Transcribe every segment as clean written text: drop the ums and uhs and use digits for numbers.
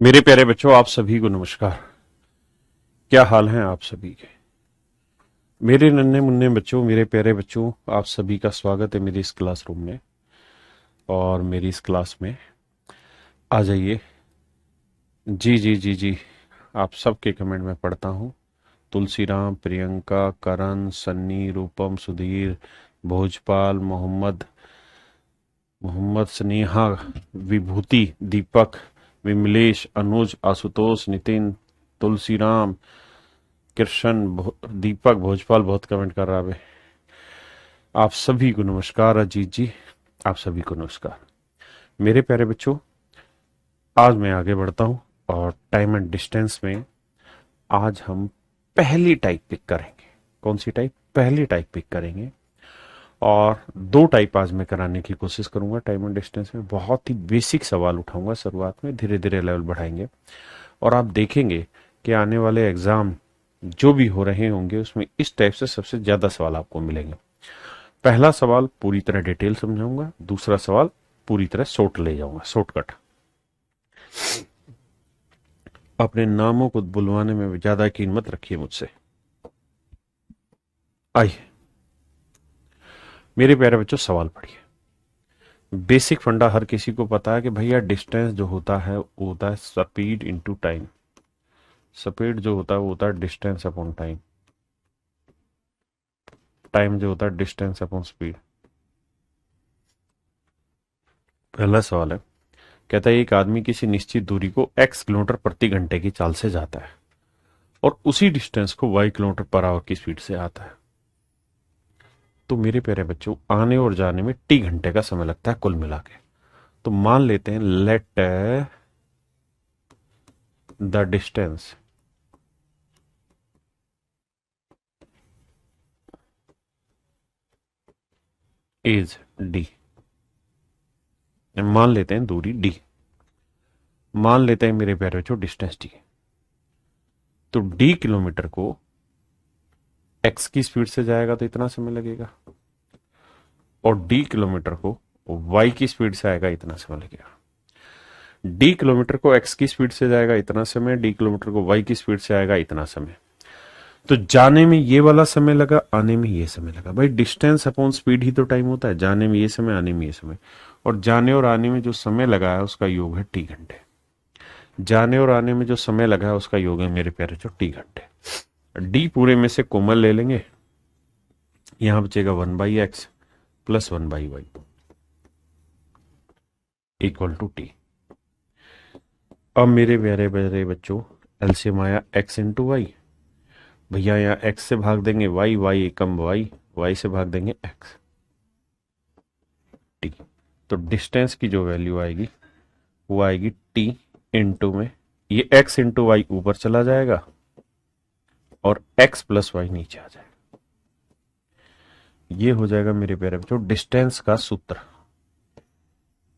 मेरे प्यारे बच्चों, आप सभी को नमस्कार। क्या हाल है आप सभी के? मेरे नन्हे मुन्ने बच्चों, मेरे प्यारे बच्चों, आप सभी का स्वागत है मेरी इस क्लासरूम में। और मेरी इस क्लास में आ जाइए। जी जी जी जी, आप सबके कमेंट में पढ़ता हूँ। तुलसीराम, प्रियंका, करण, सन्नी, रूपम, सुधीर, भोजपाल, मोहम्मद, मोहम्मद, स्नेहा, विभूति, दीपक, विमलेश, अनुज, आशुतोष, नितिन, तुलसीराम, कृष्ण, दीपक, भोजपाल बहुत कमेंट कर रहा है। आप सभी को नमस्कार। अजीत जी, आप सभी को नमस्कार। मेरे प्यारे बच्चों, आज मैं आगे बढ़ता हूं और टाइम एंड डिस्टेंस में आज हम पहली टाइप पिक करेंगे। कौन सी टाइप? पहली टाइप पिक करेंगे। और दो टाइप आज मैं कराने की कोशिश करूंगा टाइम एंड डिस्टेंस में। बहुत ही बेसिक सवाल उठाऊंगा शुरुआत में, धीरे धीरे लेवल बढ़ाएंगे और आप देखेंगे कि आने वाले एग्जाम जो भी हो रहे होंगे उसमें इस टाइप से सबसे ज्यादा सवाल आपको मिलेंगे। पहला सवाल पूरी तरह डिटेल समझाऊंगा, दूसरा सवाल पूरी तरह शॉर्ट ले जाऊंगा, शॉर्टकट। अपने नामों को बुलवाने में ज्यादा यकीन मत रखिए मुझसे। आइए मेरे प्यारे बच्चों, सवाल पढ़िए। बेसिक फंडा हर किसी को पता है कि भैया डिस्टेंस जो होता है वो होता है स्पीड इनटू टाइम। स्पीड जो होता है वो होता है डिस्टेंस अपॉन टाइम। टाइम जो होता है डिस्टेंस अपॉन स्पीड। पहला सवाल है, कहता है एक आदमी किसी निश्चित दूरी को x किलोमीटर प्रति घंटे की चाल से जाता है और उसी डिस्टेंस को y किलोमीटर पर आवर की स्पीड से आता है। तो मेरे प्यारे बच्चों, आने और जाने में t घंटे का समय लगता है कुल मिला के। तो मान लेते हैं let the distance is d। मान लेते हैं दूरी d। मान लेते हैं मेरे प्यारे बच्चों डिस्टेंस d। तो d किलोमीटर को x की स्पीड से जाएगा तो इतना समय लगेगा, और d किलोमीटर को y की स्पीड से आएगा इतना समय लगेगा। d किलोमीटर को x की स्पीड से जाएगा इतना समय, d किलोमीटर को y की स्पीड से आएगा इतना समय। तो जाने में ये वाला समय लगा, आने में ये समय लगा। भाई डिस्टेंस अपॉन स्पीड ही तो टाइम होता है। जाने में ये समय, आने में ये समय, और जाने और आने में जो समय लगा है उसका योग है t घंटे। जाने और आने में जो समय लगा है उसका योग है मेरे प्यारे जो t घंटे। d पूरे में से कोमल ले लेंगे, यहां बचेगा 1/x plus 1/y equal to T. अब मेरे प्यारे प्यारे बच्चों, एलसीएम आया x इंटू वाई। भैया यहाँ x से भाग देंगे y, y एकम y से भाग देंगे x t। तो डिस्टेंस की जो वैल्यू आएगी वो आएगी t इंटू में ये x इंटू वाई ऊपर चला जाएगा और x प्लस वाई नीचे आ जाएगा। ये हो जाएगा मेरे प्यारे बच्चों डिस्टेंस का सूत्र।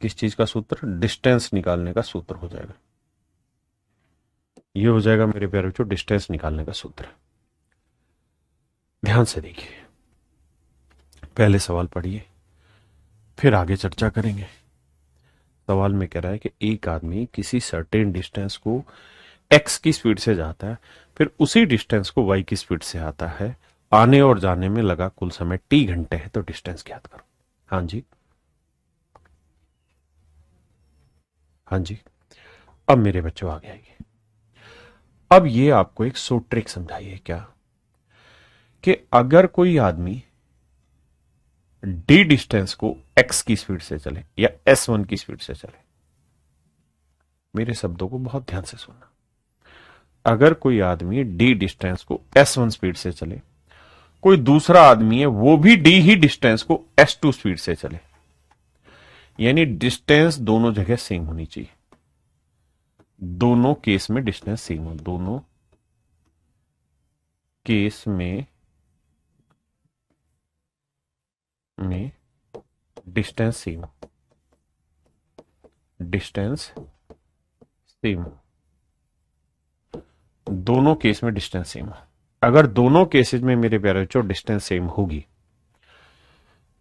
किस चीज का सूत्र? डिस्टेंस निकालने का सूत्र हो जाएगा। ये हो जाएगा मेरे प्यारे बच्चों डिस्टेंस निकालने का सूत्र। ध्यान से देखिए, पहले सवाल पढ़िए फिर आगे चर्चा करेंगे। सवाल में कह रहा है कि एक आदमी किसी सर्टेन डिस्टेंस को x की स्पीड से जाता है, फिर उसी डिस्टेंस को y की स्पीड से आता है। आने और जाने में लगा कुल समय t घंटे है, तो डिस्टेंस ज्ञात करो। हाँ जी, हाँ जी। अब मेरे बच्चों आगे आइए। अब ये आपको एक शॉर्ट ट्रिक समझाइए क्या, कि अगर कोई आदमी d डिस्टेंस को x की स्पीड से चले या s1 की स्पीड से चले, मेरे शब्दों को बहुत ध्यान से सुनना। अगर कोई आदमी d डिस्टेंस को s1 स्पीड से चले, कोई दूसरा आदमी है वो भी d ही डिस्टेंस को s2 स्पीड से चले, यानी डिस्टेंस दोनों जगह सेम होनी चाहिए। दोनों केस में डिस्टेंस सेम हो, दोनों केस में डिस्टेंस सेम, डिस्टेंस सेम, दोनों केस में डिस्टेंस सेम। अगर दोनों केसेस में मेरे प्यारे बच्चों डिस्टेंस सेम होगी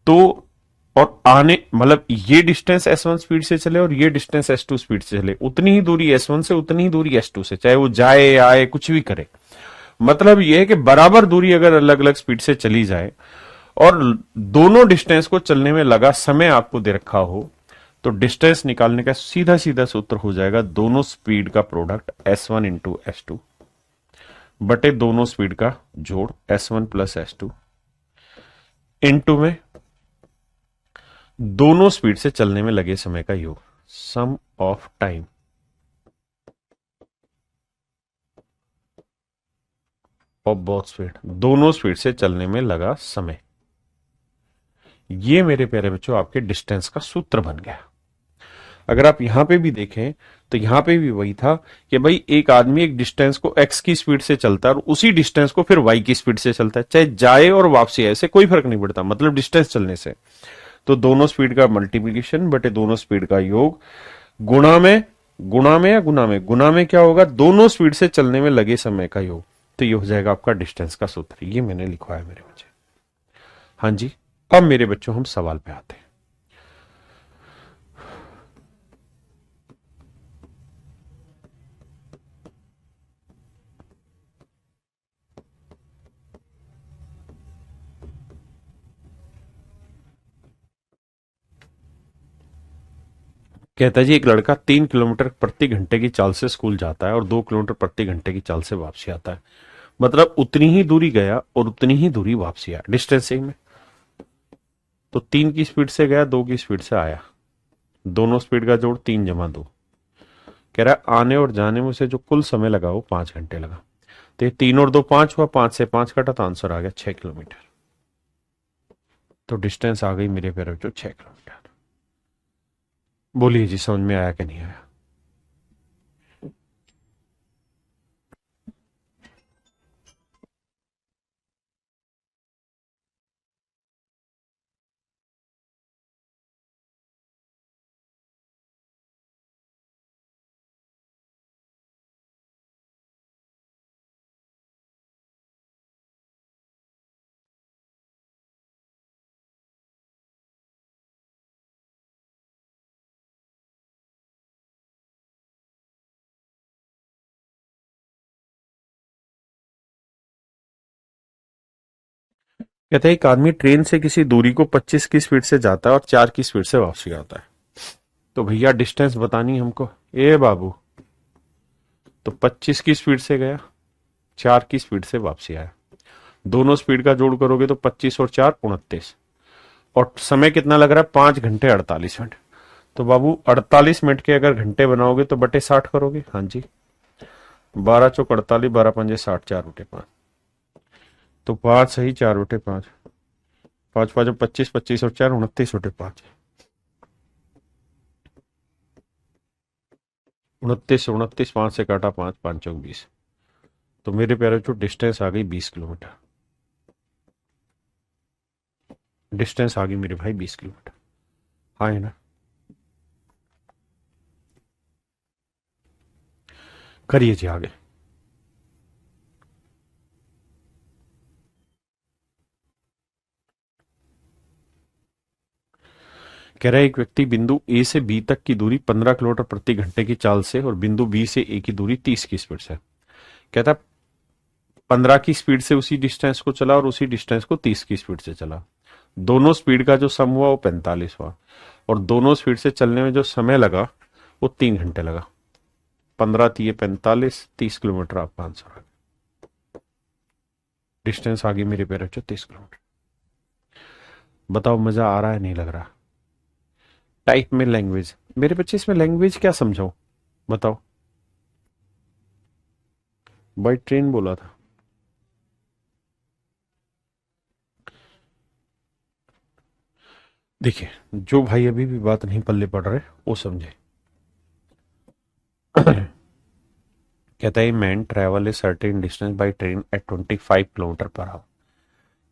तो और आने मतलब ये डिस्टेंस S1 स्पीड से चले और ये डिस्टेंस S2 स्पीड से चले, उतनी ही दूरी S1 से, उतनी ही दूरी S2 से, चाहे वो जाए आए कुछ भी करे। मतलब ये है कि बराबर दूरी अगर अलग अलग स्पीड से चली जाए और दोनों डिस्टेंस को चलने में लगा समय आपको दे रखा हो, तो डिस्टेंस निकालने का सीधा सीधा सूत्र हो जाएगा दोनों स्पीड का प्रोडक्ट S1 इंटू S2 बटे दोनों स्पीड का जोड़ S1 प्लस S2 इंटू में दोनों स्पीड से चलने में लगे समय का योग, sum of time of both speed, दोनों स्पीड से चलने में लगा समय। ये मेरे प्यारे बच्चों आपके डिस्टेंस का सूत्र बन गया। अगर आप यहां पे भी देखें तो यहां पे भी वही था कि भाई एक आदमी एक डिस्टेंस को x की स्पीड से चलता है और उसी डिस्टेंस को फिर y की स्पीड से चलता है, चाहे जाए और वापसी आए, ऐसे कोई फर्क नहीं पड़ता, मतलब डिस्टेंस चलने से। तो दोनों स्पीड का मल्टीप्लीकेशन बटे दोनों स्पीड का योग गुणा में, गुणा में या गुणा में, गुणा में क्या होगा, दोनों स्पीड से चलने में लगे समय का योग। तो ये हो जाएगा आपका डिस्टेंस का सूत्र। ये मैंने लिखवाया मेरे बच्चे। हाँ जी, अब मेरे बच्चों हम सवाल पे आते हैं। कहता है जी एक लड़का 3 किलोमीटर प्रति घंटे की चाल से स्कूल जाता है और 2 किलोमीटर प्रति घंटे की चाल से वापसी आता है, मतलब उतनी ही दूरी गया और उतनी ही दूरी वापसी आया डिस्टेंसिंग में। तो 3 की स्पीड से गया, 2 की स्पीड से आया, दोनों स्पीड का जोड़ 3 जमा 2। कह रहा है आने और जाने में से जो कुल समय लगा वो 5 घंटे लगा। तो ये 3 और 2 5 हुआ, 5 से 5 कटा तो आंसर आ गया 6 किलोमीटर। तो डिस्टेंस आ गई मेरे प्यारे बच्चों 6 किलोमीटर। बोलिए जी, समझ में आया कि नहीं आया? कहते हैं एक आदमी ट्रेन से किसी दूरी को 25 की स्पीड से जाता है और 4 की स्पीड से वापसी आता है। तो भैया डिस्टेंस बतानी हमको। ए बाबू, तो 25 की स्पीड से गया, 4 की स्पीड से वापसी आया, दोनों स्पीड का जोड़ करोगे तो 25 और 4 29, और समय कितना लग रहा है 5 घंटे 48 मिनट। तो बाबू 48 मिनट के अगर घंटे बनाओगे तो बटे 60 करोगे। हाँ जी, 12 चौक 48, 12 पंजे 60, 4 बटे 5, तो 5 सही 4 बटे 5, 5 5 25, 25 और 4 29 बटे 5, 29 29, 5 से काटा 5, 5 चौक 20। तो मेरे प्यारे जो डिस्टेंस आ गई 20 किलोमीटर। डिस्टेंस आ गई मेरे भाई 20 किलोमीटर। हाँ है ना? करिए जी आगे। कह रहा है एक व्यक्ति बिंदु ए से बी तक की दूरी 15 किलोमीटर प्रति घंटे की चाल से और बिंदु बी से ए की दूरी 30 की स्पीड से। कहता है 15 की स्पीड से उसी डिस्टेंस को चला और उसी डिस्टेंस को 30 की स्पीड से चला। दोनों स्पीड का जो सम हुआ वो 45 हुआ और दोनों स्पीड से चलने में जो समय लगा वो 3 घंटे लगा। 15 थी 45, 30 किलोमीटर आपका आंसर आ गया। डिस्टेंस आ गई मेरे पैर 30 किलोमीटर। बताओ मजा आ रहा है नहीं लग रहा? टाइप में लैंग्वेज, मेरे बच्चे इसमें लैंग्वेज क्या समझाओ बताओ? बाई ट्रेन बोला था। देखिए जो भाई अभी भी बात नहीं पल्ले पड़ रहे वो समझे। कहता है man travel a certain distance by train eight 25 kilometre per our.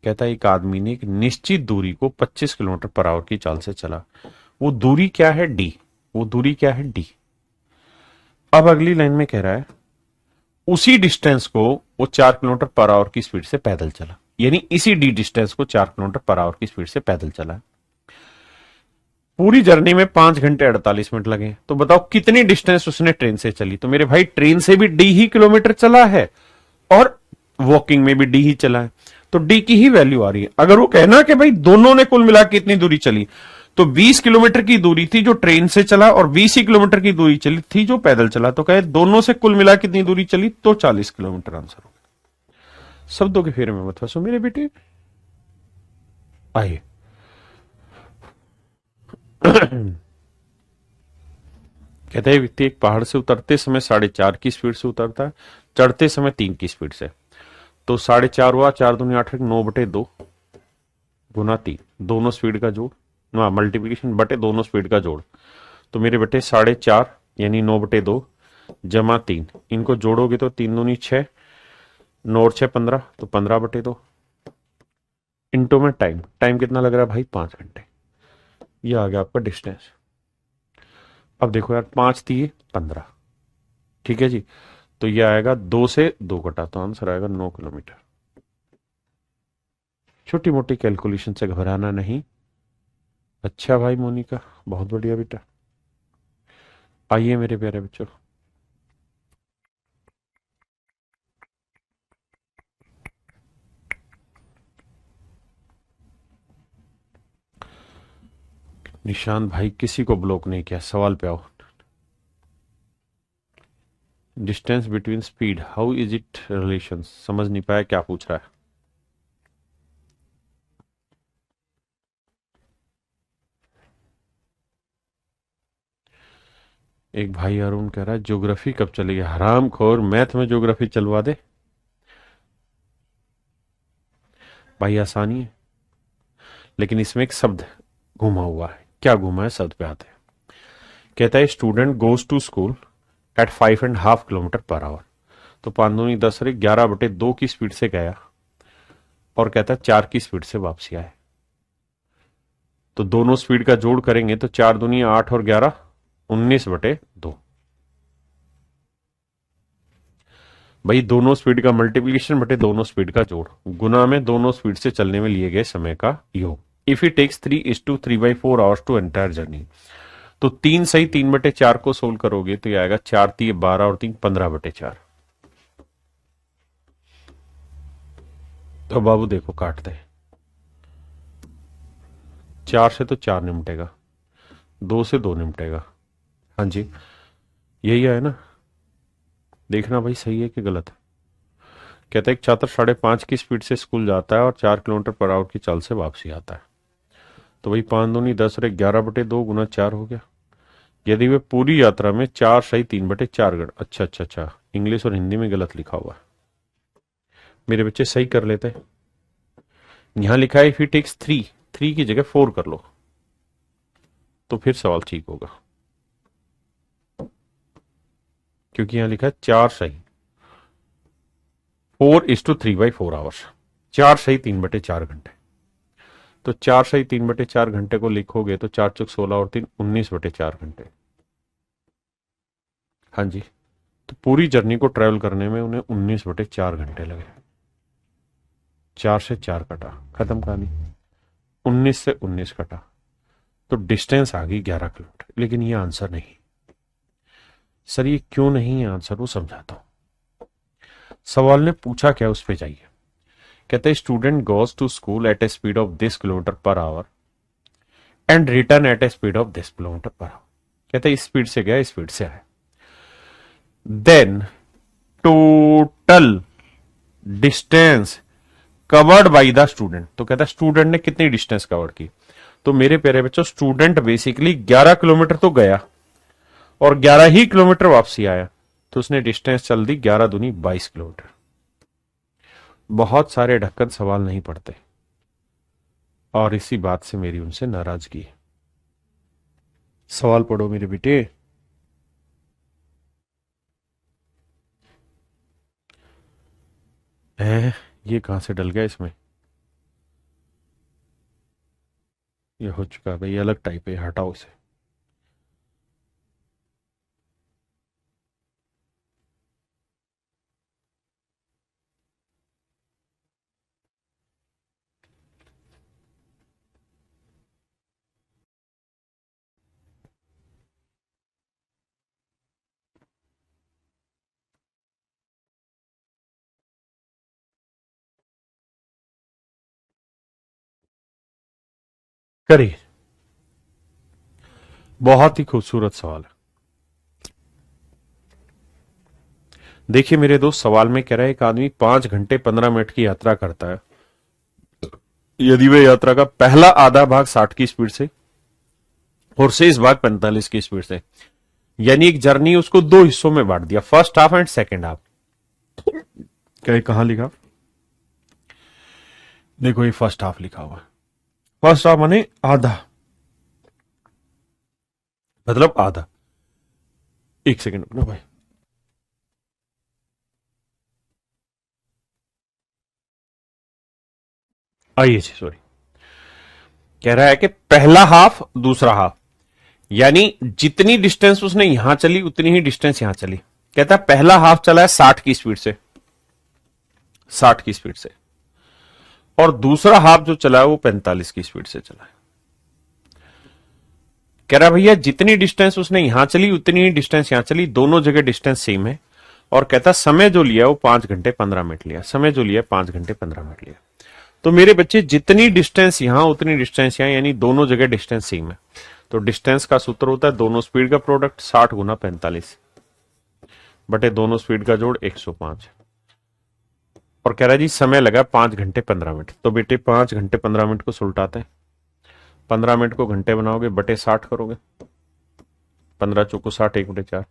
कहता है एक आदमी ने एक निश्चित दूरी को 25 किलोमीटर पर आवर की चाल से चला। वो दूरी क्या है? डी। वो दूरी क्या है? डी। अब अगली लाइन में कह रहा है उसी डिस्टेंस को वो 4 किलोमीटर पर आवर की स्पीड से पैदल चला, यानी इसी डी डिस्टेंस को 4 किलोमीटर पर आवर की स्पीड से पैदल चला। पूरी जर्नी में 5 घंटे 48 मिनट लगे, तो बताओ कितनी डिस्टेंस उसने ट्रेन से चली। तो मेरे भाई ट्रेन से भी डी ही किलोमीटर चला है और वॉकिंग में भी डी ही चला है, तो डी की ही वैल्यू आ रही है। अगर वो कहना कि भाई दोनों ने कुल मिला के इतनी दूरी चली, तो 20 किलोमीटर की दूरी थी जो ट्रेन से चला और 20 ही किलोमीटर की दूरी चली थी जो पैदल चला, तो कहे दोनों से कुल मिला कितनी दूरी चली, तो 40 किलोमीटर आंसर हो गया। शब्दों के फेरे में मत फंसो मेरे बेटे। आइए कहते हैं व्यक्ति एक पहाड़ से उतरते समय 4.5 की स्पीड से उतरता है, चढ़ते समय 3 की स्पीड से। तो 4.5 हुआ, 4 दूनी 8, 9/2 गुना 3, दोनों स्पीड का जोड़, ना मल्टीप्लीकेशन बटे दोनों स्पीड का जोड़। तो मेरे बेटे 4.5 यानी 9/2 जमा 3, इनको जोड़ोगे तो 3 दूनी 6, 9 और 6 15, तो 15/2 इंटू में टाइम, टाइम कितना लग रहा है भाई 5 घंटे। ये आ गया आपका डिस्टेंस। अब देखो यार 5 3 15, ठीक है जी। तो ये आएगा 2 से 2 कटा, तो आंसर आएगा 9 किलोमीटर। छोटी मोटी कैलकुलेशन से घबराना नहीं। अच्छा भाई मोनिका, बहुत बढ़िया बेटा। आइए मेरे प्यारे बच्चों, निशांत भाई किसी को ब्लॉक नहीं किया, सवाल पे आओ। Distance between speed, how is it relation, समझ नहीं पाया क्या पूछ रहा है। एक भाई अरुण कह रहा है ज्योग्राफी कब चलेगी, हराम खोर, मैथ में ज्योग्राफी चलवा दे भाई, आसानी है। लेकिन इसमें एक शब्द घुमा हुआ है, क्या घुमा है शब्द पे आते हैं। कहता है student goes to school at 5.5 kilometre per hour. तो 5 दूनी 10 और 11/2 की स्पीड से गया, और कहता है 4 की स्पीड से वापसी आए। तो दोनों स्पीड का जोड़ करेंगे तो 4 दूनी 8 और 11 19/2। भाई दोनों स्पीड का मल्टीप्लीकेशन बटे दोनों स्पीड का जोड़, गुना में दोनों स्पीड से चलने में लिए गए समय का योग। If it takes 3:3/4 hours to entire journey. तो 3 सही 3/4 को सोल्व करोगे तो ये आएगा 4 3 12 और 3 15/4। तो बाबू देखो काटते हैं, 4 से तो 4 निपटेगा, 2 से 2 निपटेगा। हाँ जी, यही है ना। देखना भाई सही है कि गलत है। कहता है एक छात्र 5:30 की स्पीड से स्कूल जाता है और 4 किलोमीटर पर आवर की चाल से वापसी आता है। तो भाई 5 दूनी 10 और 11/2 गुना 4 हो गया। यदि वे पूरी यात्रा में 4 सही 3/4 गण, अच्छा अच्छा अच्छा, इंग्लिश और हिंदी में गलत लिखा हुआ है, मेरे बच्चे सही कर लेते हैं। यहां लिखा है इफ ही टेक्स 3 की जगह 4 कर लो, तो फिर सवाल ठीक होगा, क्योंकि यहां लिखा है 4:3/4 आवर्स, 4 सही 3/4 घंटे। तो 4 सही 3/4 घंटे को लिखोगे तो 4 चौक 16 और 3 19/4 घंटे। हाँ जी, तो पूरी जर्नी को ट्रेवल करने में उन्हें 19/4 घंटे लगे। 4 से 4 कटा, खत्म कहानी। 19 से 19 कटा, तो डिस्टेंस आ गई 11 किलोमीटर। लेकिन ये आंसर नहीं। सर ये क्यों नहीं है आंसर, वो समझाता हूं। सवाल ने पूछा क्या, उस पे जाइए। कहते हैं student goes to school at a speed of this kilometre per hour and return at a speed of this kilometre per hour. कहते हैं स्पीड से गया स्पीड से आया, then total distance covered by the student. तो कहता है student ने कितनी डिस्टेंस कवर की। तो मेरे प्यारे बच्चों स्टूडेंट बेसिकली 11 किलोमीटर तो गया और 11 ही किलोमीटर वापसी आया, तो उसने डिस्टेंस चल दी 11 दूनी 22 किलोमीटर। बहुत सारे ढक्कन सवाल नहीं पढ़ते और इसी बात से मेरी उनसे नाराजगी है। सवाल पढ़ो मेरे बेटे। है, ये कहां से डल गया इसमें, ये हो चुका है भाई, अलग टाइप है, हटाओ इसे। करिए। बहुत ही खूबसूरत सवाल है। देखिए मेरे दोस्त, सवाल में कह रहा है एक आदमी 5 घंटे 15 मिनट की यात्रा करता है। यदि वह यात्रा का पहला आधा भाग 60 की स्पीड से और शेष भाग 45 की स्पीड से, यानी एक जर्नी उसको दो हिस्सों में बांट दिया, first half and second half. क्या कहां लिखा? देखो ये फर्स्ट हाफ लिखा हुआ है। फर्स्ट हाफ माने आधा, मतलब आधा। एक सेकेंड रुकना भाई। आइए जी, सॉरी। कह रहा है कि पहला हाफ दूसरा हाफ, यानी जितनी डिस्टेंस उसने यहां चली उतनी ही डिस्टेंस यहां चली। कहता है पहला हाफ चला है 60 की स्पीड से, 60 की स्पीड से, और दूसरा हाफ जो चला है वो 45 की स्पीड से चला है। कह रहा भैया जितनी डिस्टेंस उसने यहां चली उतनी ही डिस्टेंस यहां चली, दोनों जगह डिस्टेंस सेम है। और कहता समय जो लिया वो 5 घंटे 15 मिनट लिया, समय जो लिया 5 घंटे 15 मिनट लिया। तो मेरे बच्चे जितनी डिस्टेंस यहां उतनी डिस्टेंस यहां, यानी दोनों जगह डिस्टेंस सेम है। तो डिस्टेंस का सूत्र होता है दोनों स्पीड का प्रोडक्ट 60 गुना 45 बटे दोनों स्पीड का जोड़ 105। और कह रहा है जी समय लगा 5 घंटे 15 मिनट। तो बेटे 5 घंटे 15 मिनट को सुलटाते हैं, 15 मिनट को घंटे बनाओगे बटे 60 करोगे, 15 चौको 60 1/4,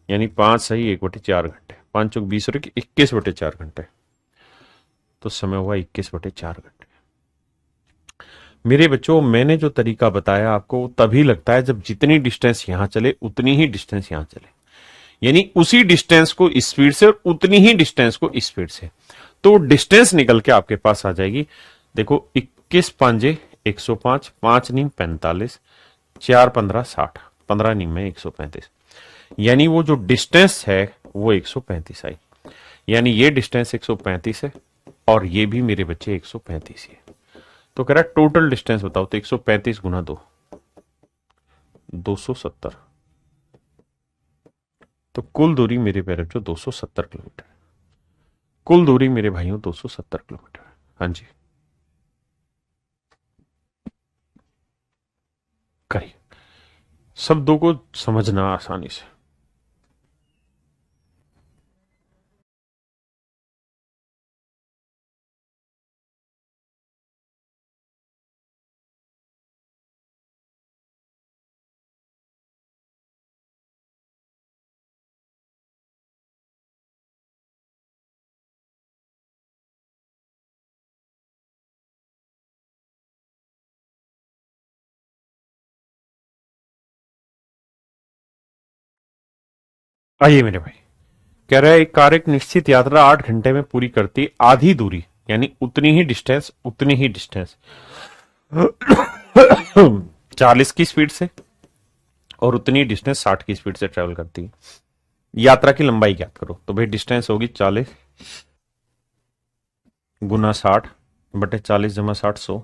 यानी 5 सही 1/4 घंटे, 5 चौक 20 और 21/4 घंटे। तो समय हुआ 21/4 घंटे। मेरे बच्चों मैंने जो तरीका बताया आपको तभी लगता है जब जितनी डिस्टेंस यहां चले उतनी ही डिस्टेंस यहां चले, यानी उसी डिस्टेंस को इस स्पीड से और उतनी ही डिस्टेंस को इस स्पीड से। तो डिस्टेंस निकल के आपके पास आ जाएगी। देखो 21 5 105, 5 नीम 45, 4 15 60, 15 नीम में 135, यानी वो जो डिस्टेंस है वो 135 आई। यानी ये डिस्टेंस 135 है और ये भी मेरे बच्चे 135 ही है। तो कह रहा है टोटल डिस्टेंस बताओ, तो 135 गुना 2 270। तो कुल दूरी मेरे प्यारे बच्चों 270 किलोमीटर। कुल दूरी मेरे भाइयों 270 किलोमीटर। हाँ जी करिए, शब्दों को समझना आसानी से। आइए मेरे भाई, कह रहा है एक कार एक निश्चित यात्रा 8 घंटे में पूरी करती, आधी दूरी यानी उतनी ही डिस्टेंस 40 की स्पीड से और उतनी डिस्टेंस 60 की स्पीड से ट्रेवल करती है। यात्रा की लंबाई ज्ञात करो। तो भाई डिस्टेंस होगी 40 गुना 60 बटे 40 जमा 60 100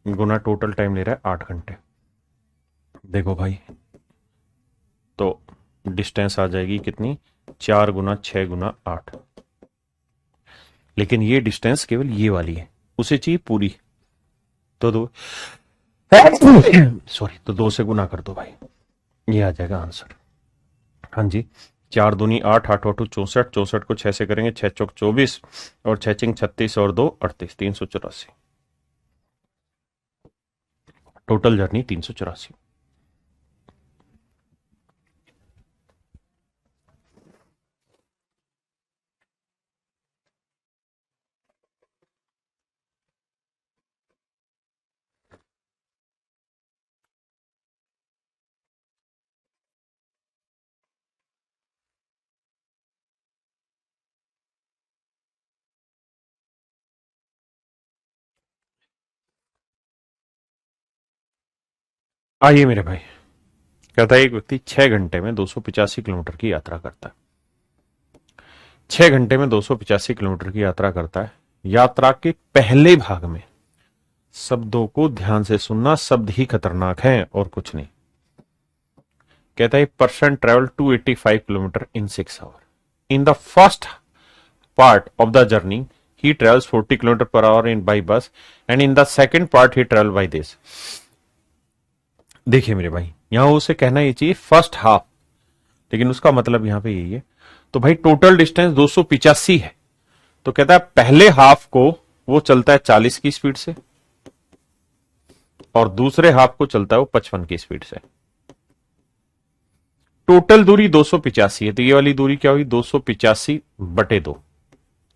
गुना टोटल टाइम ले रहा है 8 घंटे। देखो भाई तो डिस्टेंस आ जाएगी कितनी, 4 गुना 6 गुना 8। लेकिन ये डिस्टेंस केवल ये वाली है, उसे चाहिए पूरी। तो दो सॉरी, तो 2 से गुना कर दो भाई, ये आ जाएगा आंसर। हाँ जी, 4 दूनी 8, 8 8 64, 64 को 6 से करेंगे 6 चौक 24 और 6 चिंग 36 और 2 38, 384। Total journey 384। आइए मेरे भाई, कहता है एक व्यक्ति 6 घंटे में 285 किलोमीटर की यात्रा करता है। 6 घंटे में 285 किलोमीटर की यात्रा करता है। यात्रा के पहले भाग में शब्दों को ध्यान से सुनना, शब्द ही खतरनाक हैं और कुछ नहीं। कहता है person travel 285 kilometre in 6 hour. In the first part of the journey he travels 40 km per hour in by bus and in the second part he travel by this। देखिए मेरे भाई, यहां उसे कहना ये चाहिए फर्स्ट हाफ, लेकिन उसका मतलब यहां पे यही है। तो भाई टोटल डिस्टेंस 285 है, तो कहता है पहले हाफ को वो चलता है 40 की स्पीड से और दूसरे हाफ को चलता है वो 55 की स्पीड से। टोटल दूरी 285 है, तो ये वाली दूरी क्या हुई, 285/2।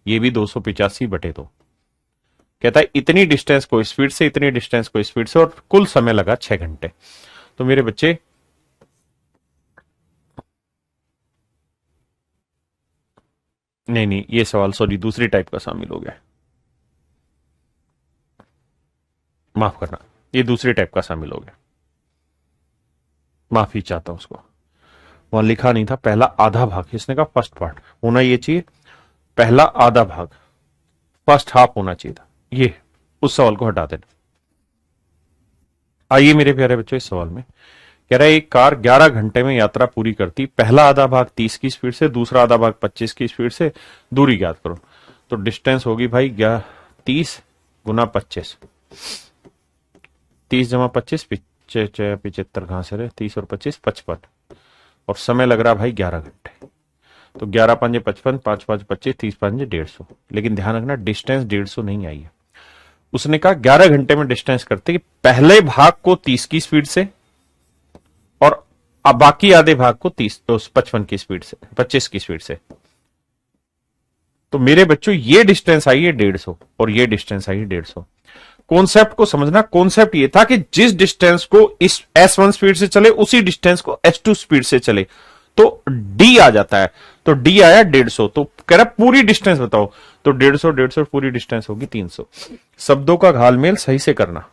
ये भी 285/2। कहता है इतनी डिस्टेंस को स्पीड से, इतनी डिस्टेंस को स्पीड से, और कुल समय लगा 6 घंटे। तो मेरे बच्चे नहीं नहीं, ये सवाल सॉरी दूसरी टाइप का शामिल हो गया, माफ करना, ये दूसरी टाइप का शामिल हो गया, माफी चाहता हूं उसको। वहां लिखा नहीं था पहला आधा भाग, इसने कहा फर्स्ट पार्ट होना ये चाहिए, पहला आधा भाग फर्स्ट हाफ होना चाहिए था, ये उस सवाल को हटा देना। आइए मेरे प्यारे बच्चों, इस सवाल में कह रहा है एक कार 11 घंटे में यात्रा पूरी करती, पहला आधा भाग 30 की स्पीड से, दूसरा आधा भाग 25 की स्पीड से, दूरी ज्ञात करो। तो डिस्टेंस होगी भाई 30 गुना 25, 30 जमा 25 75 कहां से रहे, 30 और 25 55, और समय लग रहा भाई 11 घंटे। तो 11 5 55, 5 5 25, 30 5 150। लेकिन ध्यान रखना डिस्टेंस 150 नहीं आई है। उसने कहा 11 घंटे में डिस्टेंस करते कि पहले भाग को 30 की स्पीड से और अब बाकी आधे भाग को 55 की स्पीड से, 25 की स्पीड से। तो मेरे बच्चों ये डिस्टेंस आई है 150 और ये डिस्टेंस आई है 150। कॉन्सेप्ट को समझना, कॉन्सेप्ट ये था कि जिस डिस्टेंस को इस S1 स्पीड से चले उसी डिस्टेंस को S2 स्पीड से चले, तो D आ जाता है। तो D आया 150, तो कह रहा पूरी डिस्टेंस बताओ, तो 150 150 पूरी डिस्टेंस होगी 300। शब्दों का घालमेल सही से करना,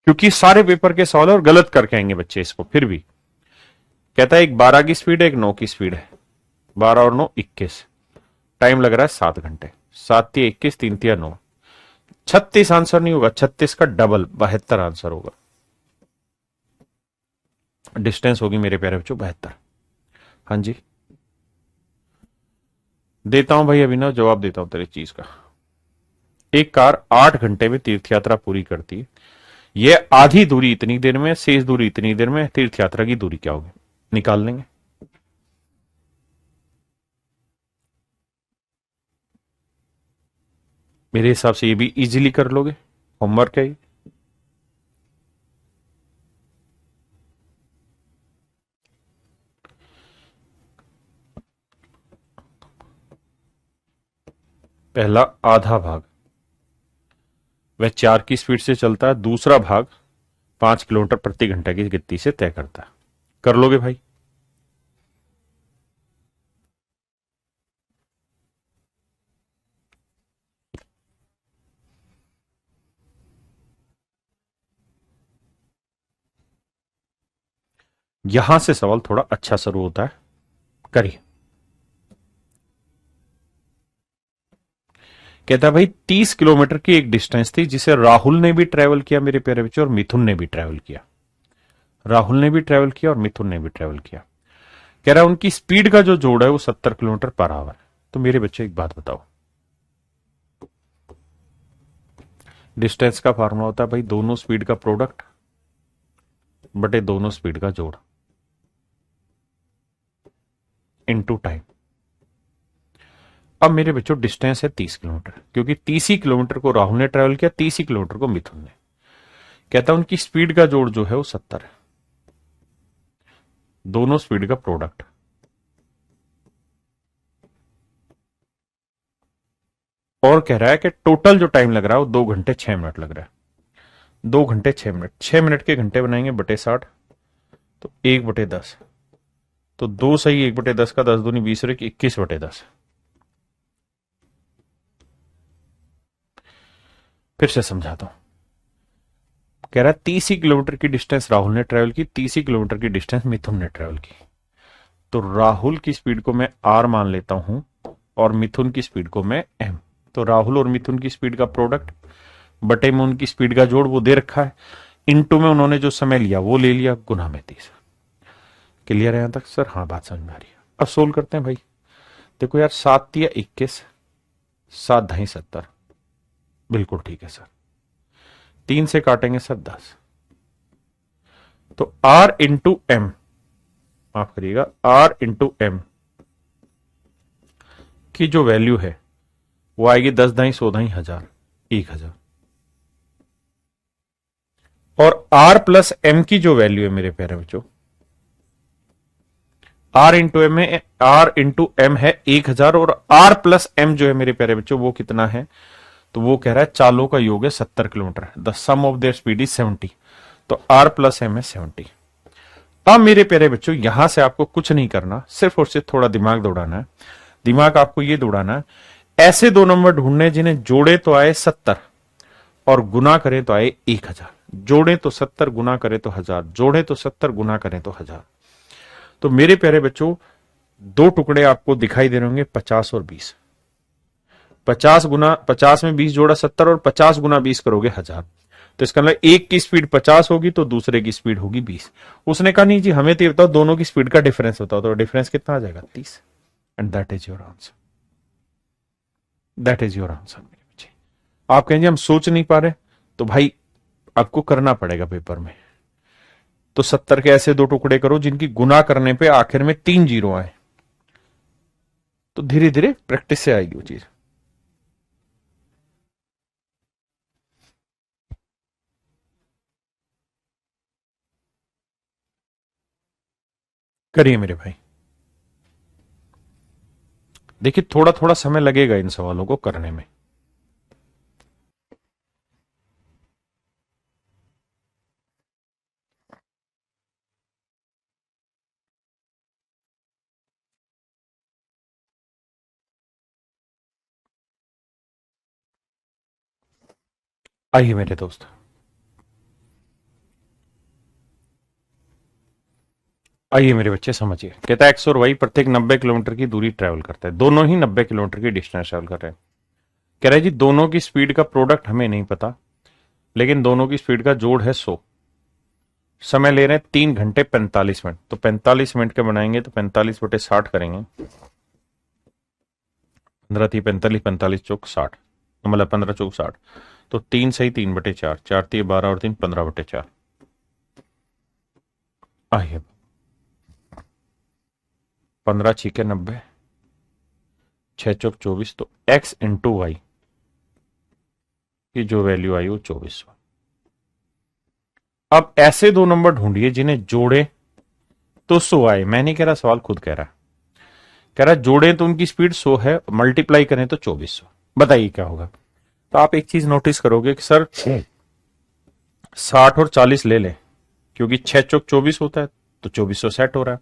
क्योंकि सारे पेपर के सवाल और गलत करके आएंगे बच्चे इसको। फिर भी कहता है एक 12 की स्पीड है, एक 9 की स्पीड है, 12 और 9 21, टाइम लग रहा है 7 घंटे, 7 3 21, 3 3 9, 36 आंसर नहीं होगा, 36 का डबल 72 आंसर होगा। डिस्टेंस होगी मेरे प्यारे बच्चों 72। हाँ जी, देता हूं भाई अभिनव, जवाब देता हूं तेरी चीज का। एक कार 8 घंटे में तीर्थ यात्रा पूरी करती है, यह आधी दूरी इतनी देर में, शेष दूरी इतनी देर में, तीर्थ यात्रा की दूरी क्या होगी, निकाल लेंगे। मेरे हिसाब से ये भी इजीली कर लोगे, होमवर्क है ये। पहला आधा भाग वह 4 की स्पीड से चलता है, दूसरा भाग 5 किलोमीटर प्रति घंटे की गति से तय करता है। कर लोगे भाई? यहां से सवाल थोड़ा अच्छा शुरू होता है, करिए। कहता है भाई 30 किलोमीटर की एक डिस्टेंस थी जिसे राहुल ने भी ट्रेवल किया मेरे प्यारे बच्चों, और मिथुन ने भी ट्रेवल किया। राहुल ने भी ट्रेवल किया और मिथुन ने भी ट्रेवल किया। कह रहा है उनकी स्पीड का जो जोड़ है वो 70 किलोमीटर पर आवर है। तो मेरे बच्चे एक बात बताओ, डिस्टेंस का फार्मूला होता है भाई दोनों स्पीड का प्रोडक्ट बटे दोनों स्पीड का जोड़ इनटू टाइम। अब मेरे बच्चों डिस्टेंस है 30 किलोमीटर, क्योंकि 30 ही किलोमीटर को राहुल ने ट्रेवल किया, 30 ही किलोमीटर को मिथुन ने। कहता है उनकी स्पीड का जोड़ जो है वो 70 है, दोनों स्पीड का प्रोडक्ट। और कह रहा है कि टोटल जो टाइम लग रहा है वो 2 घंटे 6 मिनट लग रहा है। 2 घंटे 6 मिनट, 6 मिनट के घंटे बनाएंगे बटे 60, तो 1/10। तो 2 सही 1/10 का 10 दूनी 20 और 21/10। फिर से समझाता हूं। कह रहा है 30 ही किलोमीटर की डिस्टेंस राहुल ने ट्रेवल की, 30 ही किलोमीटर की डिस्टेंस मिथुन ने ट्रेवल की। तो राहुल की स्पीड को मैं R मान लेता हूं और मिथुन की स्पीड को मैं M। तो राहुल और मिथुन की स्पीड का प्रोडक्ट बटे में उनकी स्पीड का जोड़ वो दे रखा है, इनटू में उन्होंने जो समय लिया वो ले लिया, गुना में 30। क्लियर है यहां तक सर? हाँ, बात समझ में आ रही है। अब सोल्व करते हैं भाई। देखो यार 7 या 21, 7×2=70। बिल्कुल ठीक है सर। 3 से काटेंगे सर 10। तो R इंटू एम, माफ करिएगा, R इंटू एम की जो वैल्यू है वो आएगी 10×100×1000, 1000। और R प्लस एम की जो वैल्यू है मेरे प्यारे बच्चों, R इंटू एम है, R इंटू एम है 1000, और R प्लस एम जो है मेरे प्यारे बच्चों वो कितना है, तो वो कह रहा है चालों का योग है 70 kilometre, the sum of their speed is 70। तो R प्लस एम है 70। अब मेरे प्यारे बच्चों यहां से आपको कुछ नहीं करना, सिर्फ और सिर्फ थोड़ा दिमाग दौड़ाना है। दिमाग आपको ये दौड़ाना है, ऐसे दो नंबर ढूंढने जिन्हें जोड़े तो आए 70 और गुना करें तो आए 1000। जोड़े तो 70, गुना करें तो 1000, जोड़े तो 70, गुना करें तो 1000। तो मेरे प्यारे बच्चों दो टुकड़े आपको दिखाई दे रहे होंगे 50 और 20। 50 में 20 जोड़ा 70 और 50 गुना 20 करोगे 1000। तो इसका मतलब एक की स्पीड 50 होगी तो दूसरे की स्पीड होगी 20। उसने कहा नहीं जी हमें तो बताओ दोनों की स्पीड का डिफरेंस बताओ, तो डिफरेंस कितना आ जाएगा 30। And that is your answer, that is your answer मेरे बच्चे। आप कहेंगे हम सोच नहीं पा रहे, तो भाई आपको करना पड़ेगा पेपर में। तो 70 के ऐसे दो टुकड़े करो जिनकी गुना करने पे आखिर में 3 जीरो आए, तो धीरे धीरे प्रैक्टिस से आएगी वो चीज। करिए मेरे भाई, देखिए थोड़ा थोड़ा समय लगेगा इन सवालों को करने में। आइए मेरे दोस्त, आइए मेरे बच्चे समझिए। कहता है एक्स और वाई प्रत्येक 90 किलोमीटर की दूरी ट्रेवल करता है, दोनों ही 90 किलोमीटर की डिस्टेंस ट्रेवल कर रहे हैं। कह रहा है जी दोनों की स्पीड का प्रोडक्ट हमें नहीं पता, लेकिन दोनों की स्पीड का जोड़ है 100। समय ले रहे हैं 3 घंटे 45 मिनट। तो 45 मिनट के बनाएंगे तो 45/60 करेंगे, 15×3 = 45, 45×4 = 60, मतलब 15×4 = 60। तो 3×3 = 4, 4×3 = 12 और 3 = 15/4। आइए 15×6 = 90, 6×4 = 24। तो x इंटू वाई की जो वैल्यू आई वो 24। अब ऐसे दो नंबर ढूंढिए जिन्हें जोड़े तो 100 आए। मैं नहीं कह रहा, सवाल खुद कह रहा है। कह रहा है जोड़े तो उनकी स्पीड 100 है, मल्टीप्लाई करें तो 2400। बताइए क्या होगा। तो आप एक चीज नोटिस करोगे कि सर 60 और 40 ले लें, क्योंकि 6×4 = 24 होता है, तो 2400 सेट हो रहा है।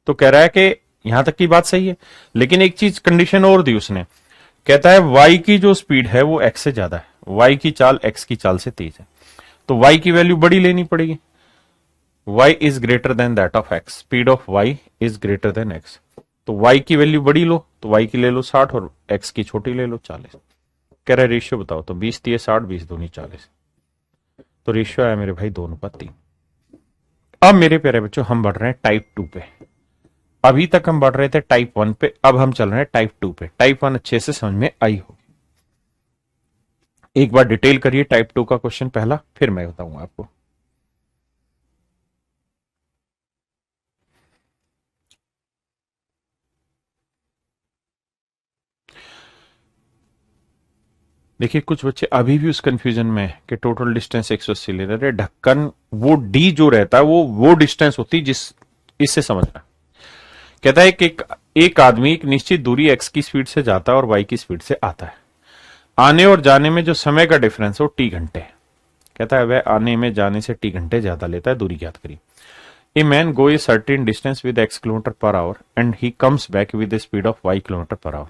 तो कह रहा है कि यहां तक की बात सही है, लेकिन एक चीज कंडीशन और दी उसने। कहता है y की जो स्पीड है वो x से ज्यादा है, y की चाल x की चाल से तेज है, तो y की वैल्यू बड़ी लेनी पड़ेगी। y is greater than that of x, speed of y is greater than x। तो y की वैल्यू बड़ी लो तो y की ले लो 60 और x की छोटी ले लो 40। कह रहा है रेशियो बताओ, तो 20×3 = 60, 20×2 = 40। तो रेशियो आया मेरे भाई 2:3। अब मेरे प्यारे बच्चों हम बढ़ रहे हैं टाइप 2 पे। अभी तक हम बढ़ रहे थे टाइप 1 पे, अब हम चल रहे हैं टाइप 2 पे। टाइप 1 अच्छे से समझ में आई होगी। एक बार डिटेल करिए टाइप 2 का क्वेश्चन पहला, फिर मैं बताऊंगा आपको। देखिए कुछ बच्चे अभी भी उस कंफ्यूजन में है कि टोटल डिस्टेंस 180 ले रहे, ढक्कन वो डी जो रहता है वो डिस्टेंस होती है, जिस इससे समझना। कहता है कि एक आदमी एक निश्चित दूरी एक्स की स्पीड से जाता है और वाई की स्पीड से आता है। आने और जाने में जो समय का डिफरेंस है वो टी घंटे है। कहता है वह आने में जाने से टी घंटे ज्यादा लेता है, दूरी ज्ञात करिए। A man go a certain distance with x km/h and he comes back with the speed of y km/h।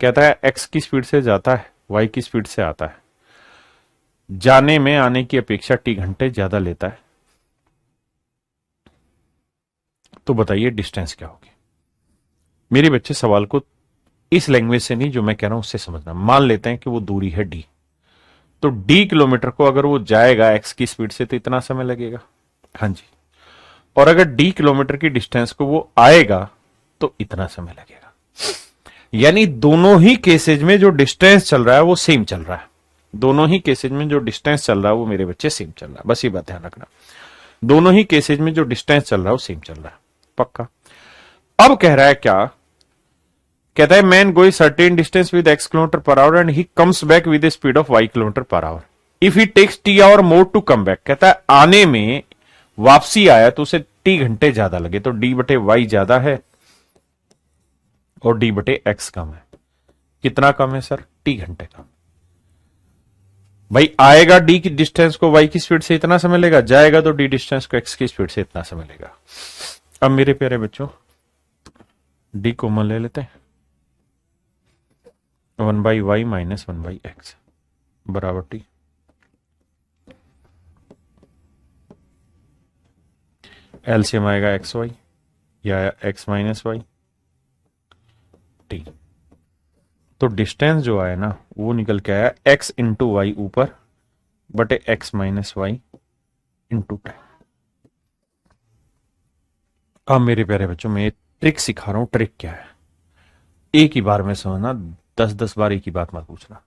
कहता है x की स्पीड से जाता है, y की स्पीड से आता है, जाने में आने की अपेक्षा t घंटे ज्यादा लेता है। तो बताइए डिस्टेंस क्या होगी। मेरे बच्चे सवाल को इस लैंग्वेज से नहीं जो मैं कह रहा हूं उससे समझना। मान लेते हैं कि वो दूरी है d, तो d किलोमीटर को अगर वो जाएगा x की स्पीड से तो इतना समय लगेगा। हाँ जी। और अगर d किलोमीटर की डिस्टेंस को वो आएगा तो इतना समय लगेगा। यानी दोनों ही केसेज में जो डिस्टेंस चल रहा है वो सेम चल रहा है। दोनों ही केसेज में जो डिस्टेंस चल रहा है वो मेरे बच्चे सेम चल रहा है। बस ये बात ध्यान रखना, दोनों ही केसेज में जो डिस्टेंस चल रहा है वो सेम चल रहा है। पक्का। अब कह रहा है क्या, कहता है man going certain distance with x kilometre per hour and he comes back with speed of y kilometre per hour. If he takes t hour more to come back, कहता है आने में वापसी आया तो उसे t घंटे ज्यादा लगे, तो d बटे वाई ज्यादा है और d बटे x कम है। कितना कम है सर? t घंटे कम। भाई आएगा d की डिस्टेंस को y की स्पीड से इतना समय लेगा, जाएगा तो d डिस्टेंस को x की स्पीड से इतना समय लेगा। अब मेरे प्यारे बच्चों d कॉमन ले लेते हैं, 1/y माइनस 1/x बराबर t। एलसीएम आएगा एक्स वाई या x माइनस वाई टी। तो डिस्टेंस जो आया ना वो निकल के आया x इंटू वाई ऊपर बटे x minus y into time. अब मेरे प्यारे बच्चों मैं ट्रिक सिखा रहा हूं। ट्रिक क्या है? एक ही बार में समझना, 10-10 बार एक ही बात मत पूछना।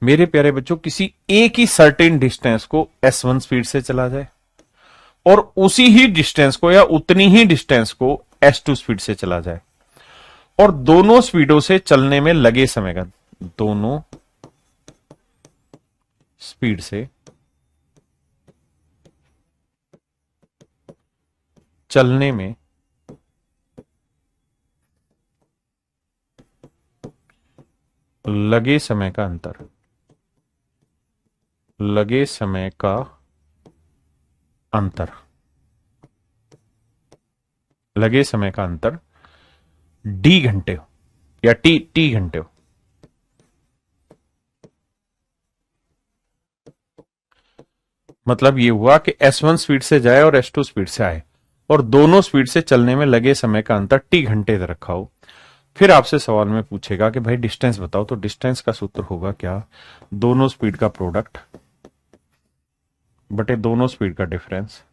मेरे प्यारे बच्चों किसी एक ही सर्टेन डिस्टेंस को s1 स्पीड से चला जाए और उसी ही डिस्टेंस को या उतनी ही डिस्टेंस को s2 स्पीड से चला जाए और दोनों स्पीडों से चलने में लगे समय का, दोनों स्पीड से चलने में लगे समय का अंतर, लगे समय का अंतर, लगे समय का अंतर d घंटे हो या t घंटे हो। मतलब ये हुआ कि s1 स्पीड से जाए और s2 स्पीड से आए और दोनों स्पीड से चलने में लगे समय का अंतर t घंटे रखा हो। फिर आपसे सवाल में पूछेगा कि भाई डिस्टेंस बताओ, तो डिस्टेंस का सूत्र होगा क्या? दोनों स्पीड का प्रोडक्ट बटे दोनों स्पीड का डिफरेंस।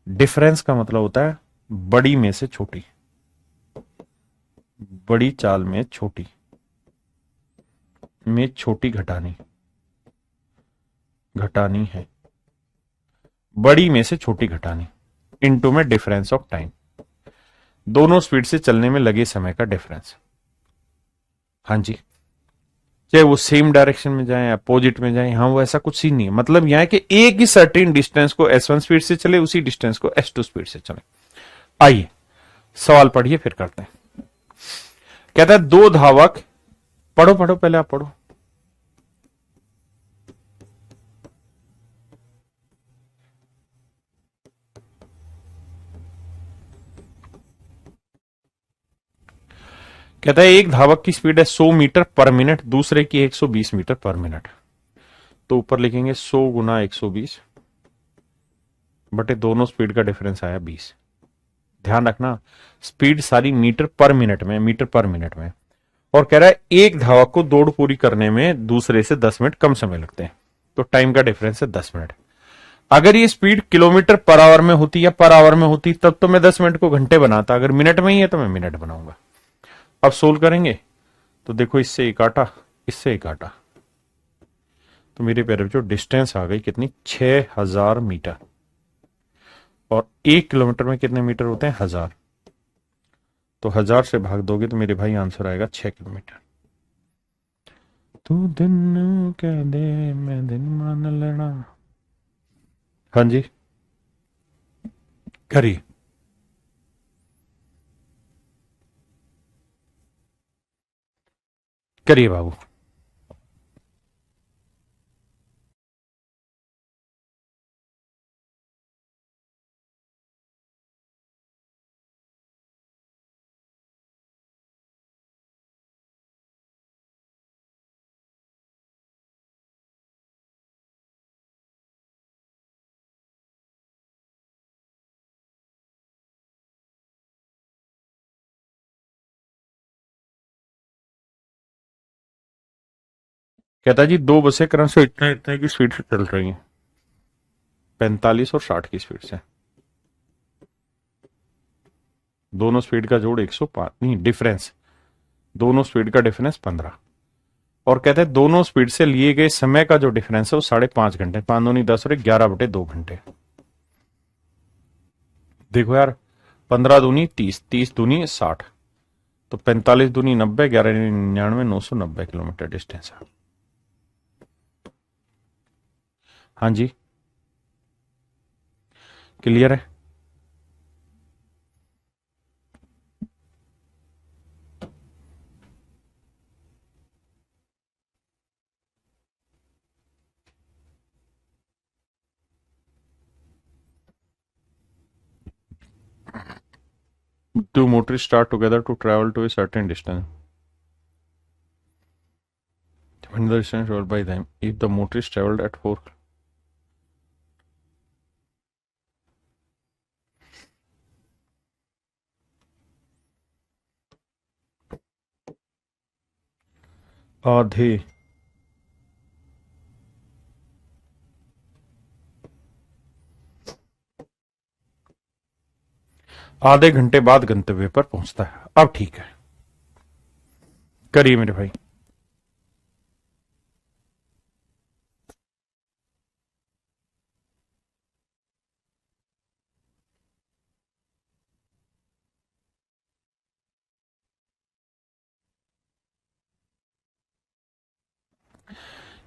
डिफरेंस का मतलब होता है बड़ी में से छोटी, बड़ी चाल में छोटी घटानी, घटानी है, बड़ी में से छोटी घटानी इनटू में डिफरेंस ऑफ टाइम, दोनों स्पीड से चलने में लगे समय का डिफरेंस। हाँ जी, चाहे वो सेम डायरेक्शन में जाए अपोजिट में जाए, हाँ वो ऐसा कुछ ही नहीं है। मतलब यह है कि एक ही सर्टेन डिस्टेंस को s1 स्पीड से चले, उसी डिस्टेंस को s2 स्पीड से चले। आइए सवाल पढ़िए फिर करते हैं। कहता है दो धावक, पढ़ो पढ़ो पहले आप पढ़ो। कहता है एक धावक की स्पीड है 100 मीटर पर मिनट, दूसरे की 120 मीटर पर मिनट। तो ऊपर लिखेंगे 100 गुना 120 बटे दोनों स्पीड का डिफरेंस आया 20। ध्यान रखना स्पीड सारी मीटर पर मिनट में, मीटर पर मिनट में। और कह रहा है एक धावक को दौड़ पूरी करने में दूसरे से 10 मिनट कम समय लगते हैं, तो टाइम का डिफरेंस है 10 मिनट। अगर ये स्पीड किलोमीटर पर आवर में होती या पर आवर में होती तब तो मैं 10 मिनट को घंटे बनाता, अगर मिनट में ही है तो मैं मिनट बनाऊंगा। अब सोल्व करेंगे तो देखो इससे एक काटा, इससे एक काटा, तो मेरे प्यारे बच्चों डिस्टेंस आ गई कितनी? 6000 मीटर। और 1 किलोमीटर में कितने मीटर होते हैं? 1000। तो 1000 से भाग दोगे तो मेरे भाई आंसर आएगा 6 किलोमीटर। तू दिन कह दे मैं दिन मान लेना। हाँ जी करिए। करिए बाबू। कहता जी दो बसें क्रम से इतने इतने की स्पीड से चल रही हैं, 45 और 60 की स्पीड से। दोनों स्पीड का जोड़ 105, नहीं डिफरेंस दोनों स्पीड का डिफरेंस 15, और कहते हैं दोनों स्पीड से लिए गए समय का जो डिफरेंस है वो 5.5 घंटे, 5 दूनी 10 और 11/2 घंटे। देखो यार, 15 दूनी 30, 30 दूनी 60, तो 45 दूनी 90, 11 99, 990 किलोमीटर डिस्टेंस है। हाँ जी, क्लियर है। Two motorists start together to travel to a certain distance. When the distance traveled by them, if the motorist traveled at 4, आधे आधे घंटे बाद गंतव्य पर पहुंचता है। अब ठीक है, करिए मेरे भाई।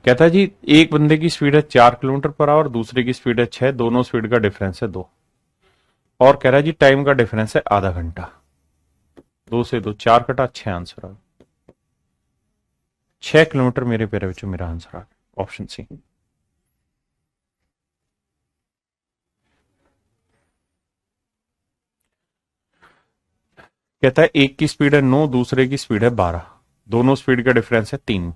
कहता है जी, एक बंदे की स्पीड है 4 किलोमीटर पर आवर, दूसरे की स्पीड है 6, दोनों स्पीड का डिफरेंस है 2, और कह रहा है जी टाइम का डिफरेंस है आधा घंटा। 2 से 2 4 कटा 6, आंसर आ गया 6 किलोमीटर। मेरे प्यारे बच्चों, मेरा आंसर आ गया ऑप्शन सी। कहता है एक की स्पीड है 9, दूसरे की स्पीड है 12, दोनों स्पीड का डिफरेंस है 3।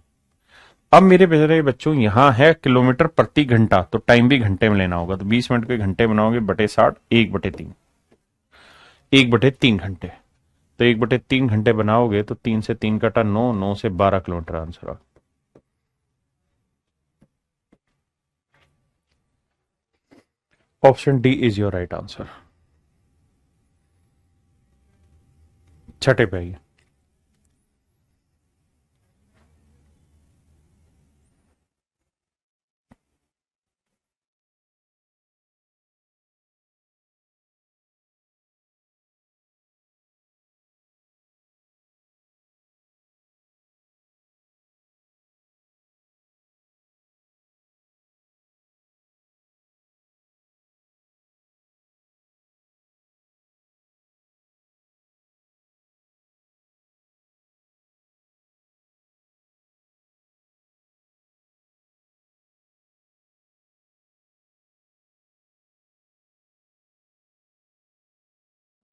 अब मेरे प्यारे बच्चों, यहां है किलोमीटर प्रति घंटा, तो टाइम भी घंटे में लेना होगा, तो 20 मिनट के घंटे बनाओगे बटे 60, 1/3, 1/3 घंटे, तो 1/3 घंटे बनाओगे तो 3 से 3 कटा 9, 9 से 12 किलोमीटर आंसर आ। Option D is your right answer. छठे पे आइए।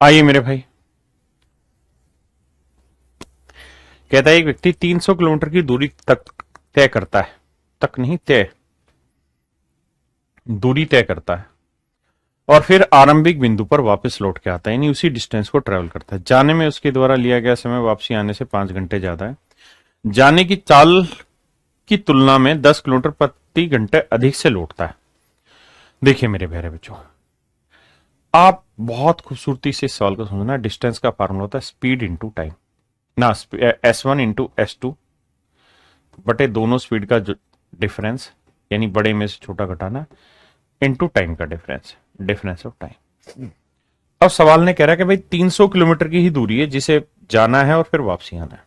आइए मेरे भाई। कहता है एक व्यक्ति 300 किलोमीटर की दूरी तक तय करता है, तक नहीं तय, दूरी तय करता है, और फिर आरंभिक बिंदु पर वापस लौट के आता है, यानी उसी डिस्टेंस को ट्रेवल करता है। जाने में उसके द्वारा लिया गया समय वापसी आने से 5 घंटे ज्यादा है। जाने की चाल की तुलना में 10 किलोमीटर प्रति घंटे अधिक से लौटता है। देखिए मेरे प्यारे बच्चों, आप बहुत खूबसूरती से इस सवाल को समझना। डिस्टेंस का फार्मूला होता है स्पीड इंटू टाइम, ना S1 इंटू S2 बटे दोनों स्पीड का जो डिफरेंस, यानी बड़े में से छोटा घटाना, इंटू टाइम का डिफरेंस, डिफरेंस ऑफ टाइम। अब सवाल ने कह रहा है कि भाई 300 किलोमीटर की ही दूरी है जिसे जाना है और फिर वापसी आना है।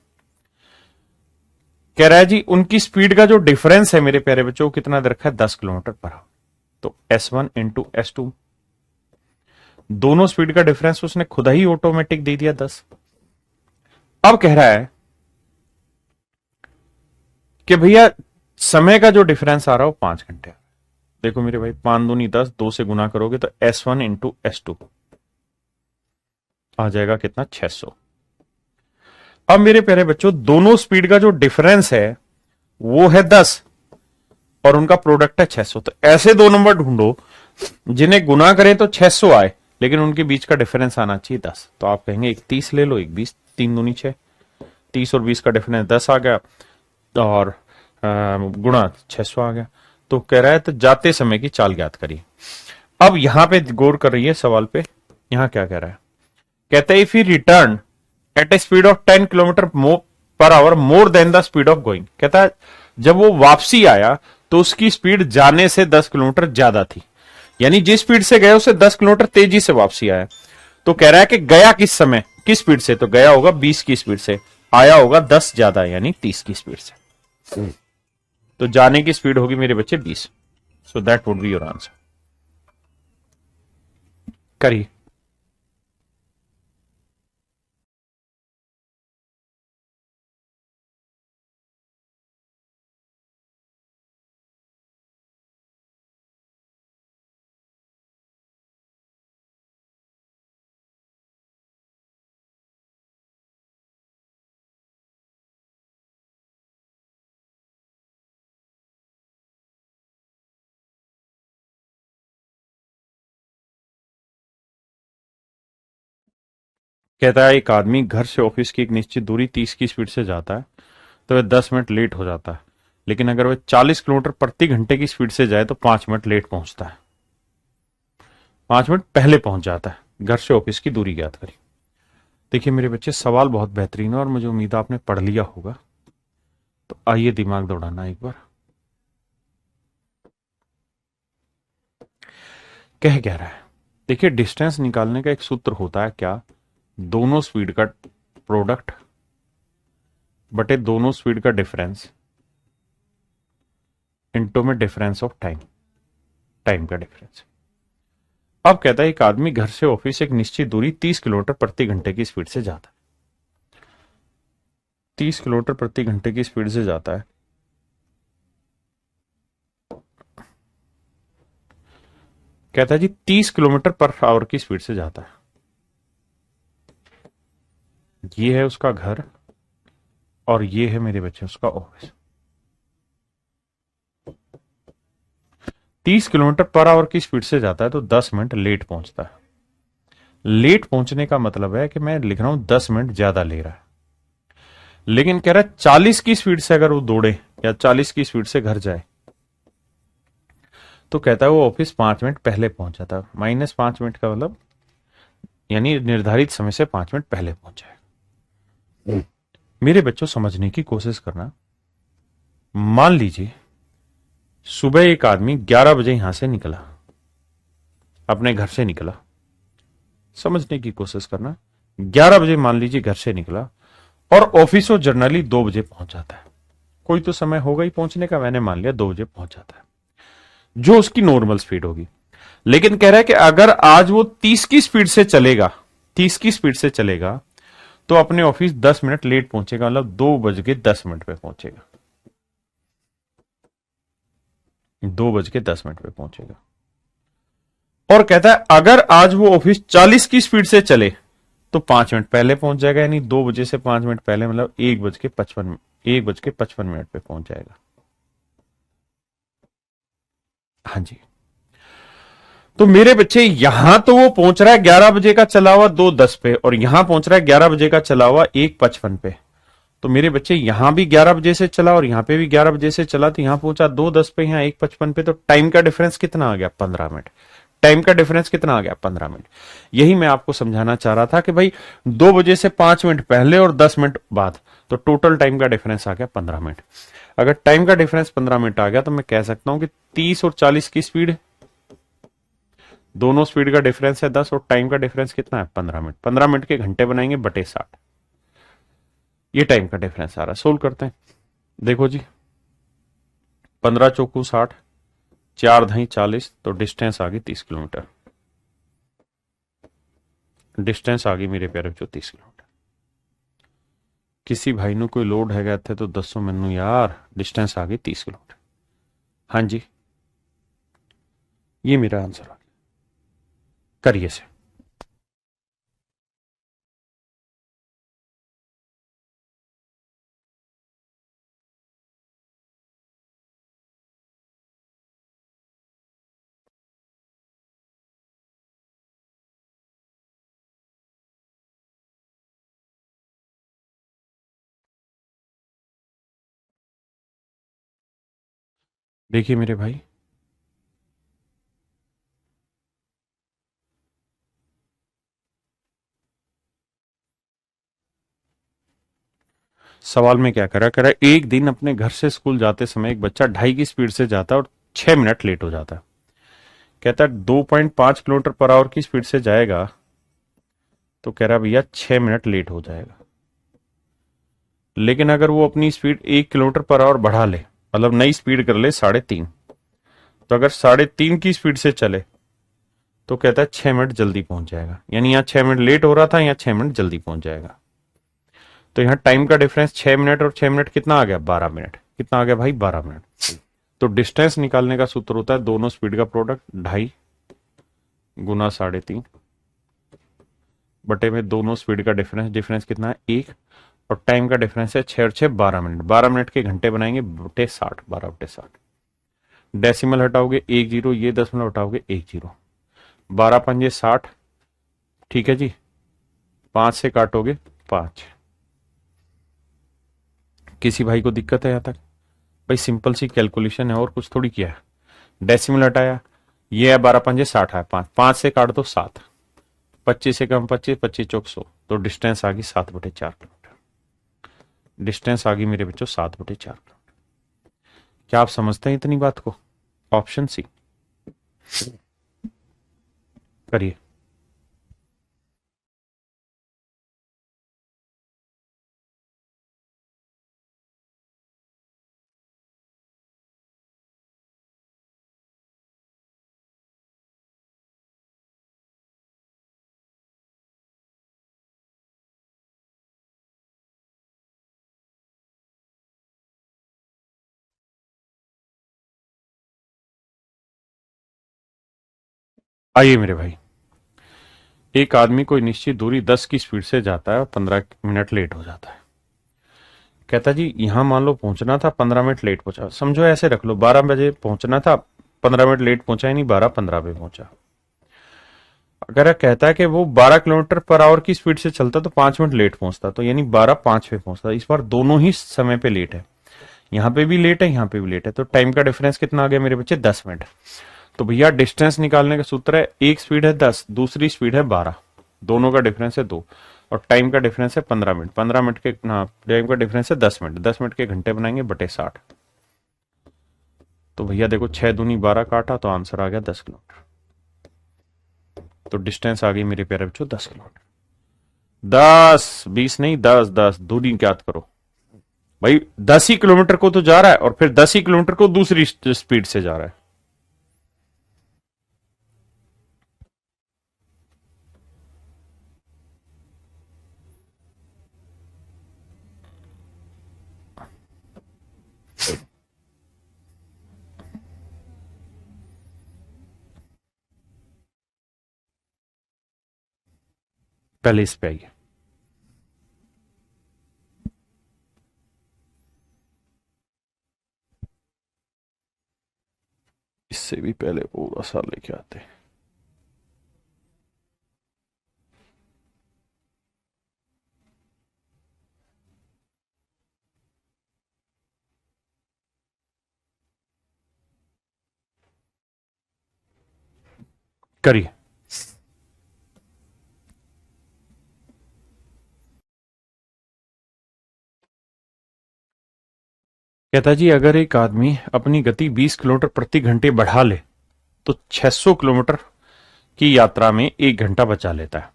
कह रहा है जी उनकी स्पीड का जो डिफरेंस है मेरे प्यारे बच्चों, कितना दे रखा है 10 किलोमीटर पर आवर, तो S1 इंटू S2, दोनों स्पीड का डिफरेंस उसने खुद ही ऑटोमेटिक दे दिया 10। अब कह रहा है कि भैया समय का जो डिफरेंस आ रहा है वो 5 घंटे। देखो मेरे भाई, 5 दूनी 10, 2 से गुना करोगे तो S1 इंटू S2 आ जाएगा कितना, 600। अब मेरे प्यारे बच्चों, दोनों स्पीड का जो डिफरेंस है वो है 10 और उनका प्रोडक्ट है 600, तो ऐसे दो नंबर ढूंढो जिन्हें गुना करें तो 600 आए, लेकिन उनके बीच का डिफरेंस आना चाहिए 10। तो आप कहेंगे एक 30 ले लो, एक 20, 3 दूनी 6, 30 और 20 का डिफरेंस 10 आ गया, और गुणा 600 आ गया। तो कह रहा है तो जाते समय की चाल ज्ञात करिए। अब यहां पे गौर कर रही है सवाल पे, यहां क्या कह रहा है, कहते हैं if he return at a speed of 10 kilometre per hour more than the speed of going. कहता है जब वो वापसी आया तो उसकी स्पीड जाने से 10 किलोमीटर ज्यादा थी, यानी जिस स्पीड से गया उससे 10 किलोमीटर तेजी से वापसी आया। तो कह रहा है कि गया किस समय किस स्पीड से, तो गया होगा 20 की स्पीड से, आया होगा 10 ज्यादा यानी 30 की स्पीड से। तो जाने की स्पीड होगी मेरे बच्चे 20। सो that would be your answer. करिए। कहता है एक आदमी घर से ऑफिस की एक निश्चित दूरी 30 की स्पीड से जाता है तो वह 10 मिनट लेट हो जाता है, लेकिन अगर वह 40 किलोमीटर प्रति घंटे की स्पीड से जाए तो 5 मिनट लेट पहुंचता है, 5 मिनट पहले पहुंच जाता है। घर से ऑफिस की दूरी ज्ञात करी। देखिए मेरे बच्चे सवाल बहुत बेहतरीन है और मुझे उम्मीद है आपने पढ़ लिया होगा। तो आइए दिमाग दौड़ाना एक बार। कह रहा है, देखिए डिस्टेंस निकालने का एक सूत्र होता है क्या, दोनों स्पीड का प्रोडक्ट बटे दोनों स्पीड का डिफरेंस इनटू में डिफरेंस ऑफ टाइम, टाइम का डिफरेंस। अब कहता है एक आदमी घर से ऑफिस एक निश्चित दूरी 30 किलोमीटर प्रति घंटे की स्पीड से जाता है, 30 किलोमीटर प्रति घंटे की स्पीड से जाता है। कहता है जी 30 किलोमीटर पर आवर की स्पीड से जाता है। ये है उसका घर और ये है मेरे बच्चे उसका ऑफिस। 30 किलोमीटर पर आवर की स्पीड से जाता है तो 10 मिनट लेट पहुंचता है। लेट पहुंचने का मतलब है कि मैं लिख रहा हूं 10 मिनट ज्यादा ले रहा है, लेकिन कह रहा है 40 की स्पीड से अगर वो दौड़े या 40 की स्पीड से घर जाए तो कहता है वो ऑफिस 5 मिनट पहले पहुंच जाता है। माइनस 5 मिनट का मतलब यानी निर्धारित समय से 5 मिनट पहले पहुंच जाएगा। मेरे बच्चों समझने की कोशिश करना। मान लीजिए सुबह एक आदमी 11 बजे यहां से निकला, अपने घर से निकला, समझने की कोशिश करना। 11 बजे मान लीजिए घर से निकला और ऑफिस वो जनरली 2 बजे पहुंच जाता है। कोई तो समय होगा ही पहुंचने का, मैंने मान लिया 2 बजे पहुंच जाता है, जो उसकी नॉर्मल स्पीड होगी। लेकिन कह रहा है कि अगर आज वो 30 की स्पीड से चलेगा, 30 की स्पीड से चलेगा तो अपने ऑफिस 10 मिनट लेट पहुंचेगा, मतलब 2 बज के 10 मिनट पे पहुंचेगा, 2 बज के 10 मिनट पे पहुंचेगा। और कहता है अगर आज वो ऑफिस 40 की स्पीड से चले तो 5 मिनट पहले पहुंच जाएगा, यानी 2 बजे से 5 मिनट पहले, मतलब 1 बज के 55 मिनट पे पहुंच जाएगा। हाँ जी। तो मेरे बच्चे यहां तो वो पहुंच रहा है 11 बजे का चला हुआ 2:10 पे, और यहां पहुंच रहा है 11 बजे का चला हुआ 1:55 पे। तो मेरे बच्चे यहां भी 11 बजे से चला और यहां पे भी 11 बजे से चला, तो यहां पहुंचा 2:10 पे, यहां 1:55 पे। तो टाइम का डिफरेंस कितना आ गया? 15 मिनट। टाइम का डिफरेंस कितना आ गया? 15 मिनट। यही मैं आपको समझाना चाह रहा था कि भाई 2 बजे से 5 मिनट पहले और 10 मिनट बाद, तो टोटल टाइम का डिफरेंस आ गया 15 मिनट। अगर टाइम का डिफरेंस 15 मिनट आ गया तो मैं कह सकता हूं कि 30 और 40 की स्पीड, दोनों स्पीड का डिफरेंस है 10 और टाइम का डिफरेंस कितना है? 15 मिनट। 15 मिनट के घंटे बनाएंगे बटे 60, ये टाइम का डिफरेंस आ रहा है। सोल्व करते हैं। देखो जी 15 चौकू 60, 4 दही 40, तो डिस्टेंस आ गई 30 किलोमीटर। डिस्टेंस आ गई मेरे प्यारे बच्चों 30 किलोमीटर। किसी भाई ने कोई लोड है गए थे तो दसो मैनू यार, डिस्टेंस आ गई 30 किलोमीटर। हाँ जी, ये मेरा आंसर आ गया। करिए से। देखिए मेरे भाई, सवाल में क्या कह रहा है एक दिन अपने घर से स्कूल जाते समय एक बच्चा 2.5 की स्पीड से जाता है और 6 मिनट लेट हो जाता है। कहता है 2.5 किलोमीटर पर आवर की स्पीड से जाएगा तो कह रहा भैया 6 मिनट लेट हो जाएगा। लेकिन अगर वो अपनी स्पीड 1 किलोमीटर पर आवर बढ़ा ले, मतलब नई स्पीड कर ले 3.5, तो अगर 3.5 की स्पीड से चले तो कहता है 6 मिनट जल्दी पहुंच जाएगा। यानी यहां 6 मिनट लेट हो रहा था, यहां 6 मिनट जल्दी पहुंच जाएगा। तो यहां टाइम का डिफरेंस 6 मिनट और 6 मिनट कितना आ गया, 12 मिनट। कितना आ गया भाई, 12 मिनट। तो डिस्टेंस निकालने का सूत्र होता है दोनों स्पीड का प्रोडक्ट 2.5 गुना 3.5 बटे में दोनों स्पीड का डिफरेंस, डिफरेंस कितना है 1, और टाइम का डिफरेंस है 6 और 6 12 मिनट। 12 मिनट के घंटे बनाएंगे बटे 60, 12/60। डेसिमल हटाओगे 1 जीरो, ये दशमलव हटाओगे 1 जीरो। 12 पंजे 60, ठीक है जी। 5 से काटोगे 5। किसी भाई को दिक्कत है यहां तक? भाई सिंपल सी कैलकुलेशन है और कुछ थोड़ी किया है। डेसिमल हटाया, ये है 12 पंजे 60 है 5, 5 से काट दो 7, 25 से कम 25, 25 चौक 100, तो डिस्टेंस आ गई 7/4 किलोमीटर। डिस्टेंस आ गई मेरे बच्चों 7/4 किलोमीटर। क्या आप समझते हैं इतनी बात को? ऑप्शन सी करिए। आइए मेरे भाई, एक आदमी कोई निश्चित दूरी 10 की स्पीड से जाता है और 15 मिनट लेट हो जाता है। कहता जी यहां मान लो पहुंचना था, 15 मिनट लेट पहुंचा। समझो ऐसे रख लो, 12 बजे पहुंचना था, 15 मिनट लेट पहुंचा ही नहीं, 12:15 पे पहुंचा। अगर कहता है कि वो 12 किलोमीटर पर आवर की स्पीड से चलता तो 5 मिनट लेट पहुंचता, तो यानी 12:05 पे पहुंचता। इस बार दोनों ही समय पे लेट है, यहां पे भी लेट है, यहां पे भी लेट है। तो टाइम का डिफरेंस कितना आ गया मेरे बच्चे, 10 मिनट। तो भैया डिस्टेंस निकालने का सूत्र है, एक स्पीड है 10, दूसरी स्पीड है 12, दोनों का डिफरेंस है 2, और टाइम का डिफरेंस है 15 मिनट। 15 मिनट के टाइम का डिफरेंस है 10 मिनट, 10 मिनट के घंटे बनाएंगे बटे 60। तो भैया देखो 6 दूनी 12 काटा तो आंसर आ गया 10 किलोमीटर। तो डिस्टेंस आ गई मेरे प्यारे बच्चों 10 किलोमीटर। 10 20 नहीं, 10 10 दूरी याद करो भाई। 10 ही किलोमीटर को तो जा रहा है और फिर 10 ही किलोमीटर को दूसरी स्पीड से जा रहा है। पहले इस पे आइए। इससे भी पहले पूरा सा लेके आते हैं। करिए। कहता जी अगर एक आदमी अपनी गति 20 किलोमीटर प्रति घंटे बढ़ा ले तो 600 किलोमीटर की यात्रा में 1 घंटा बचा लेता है।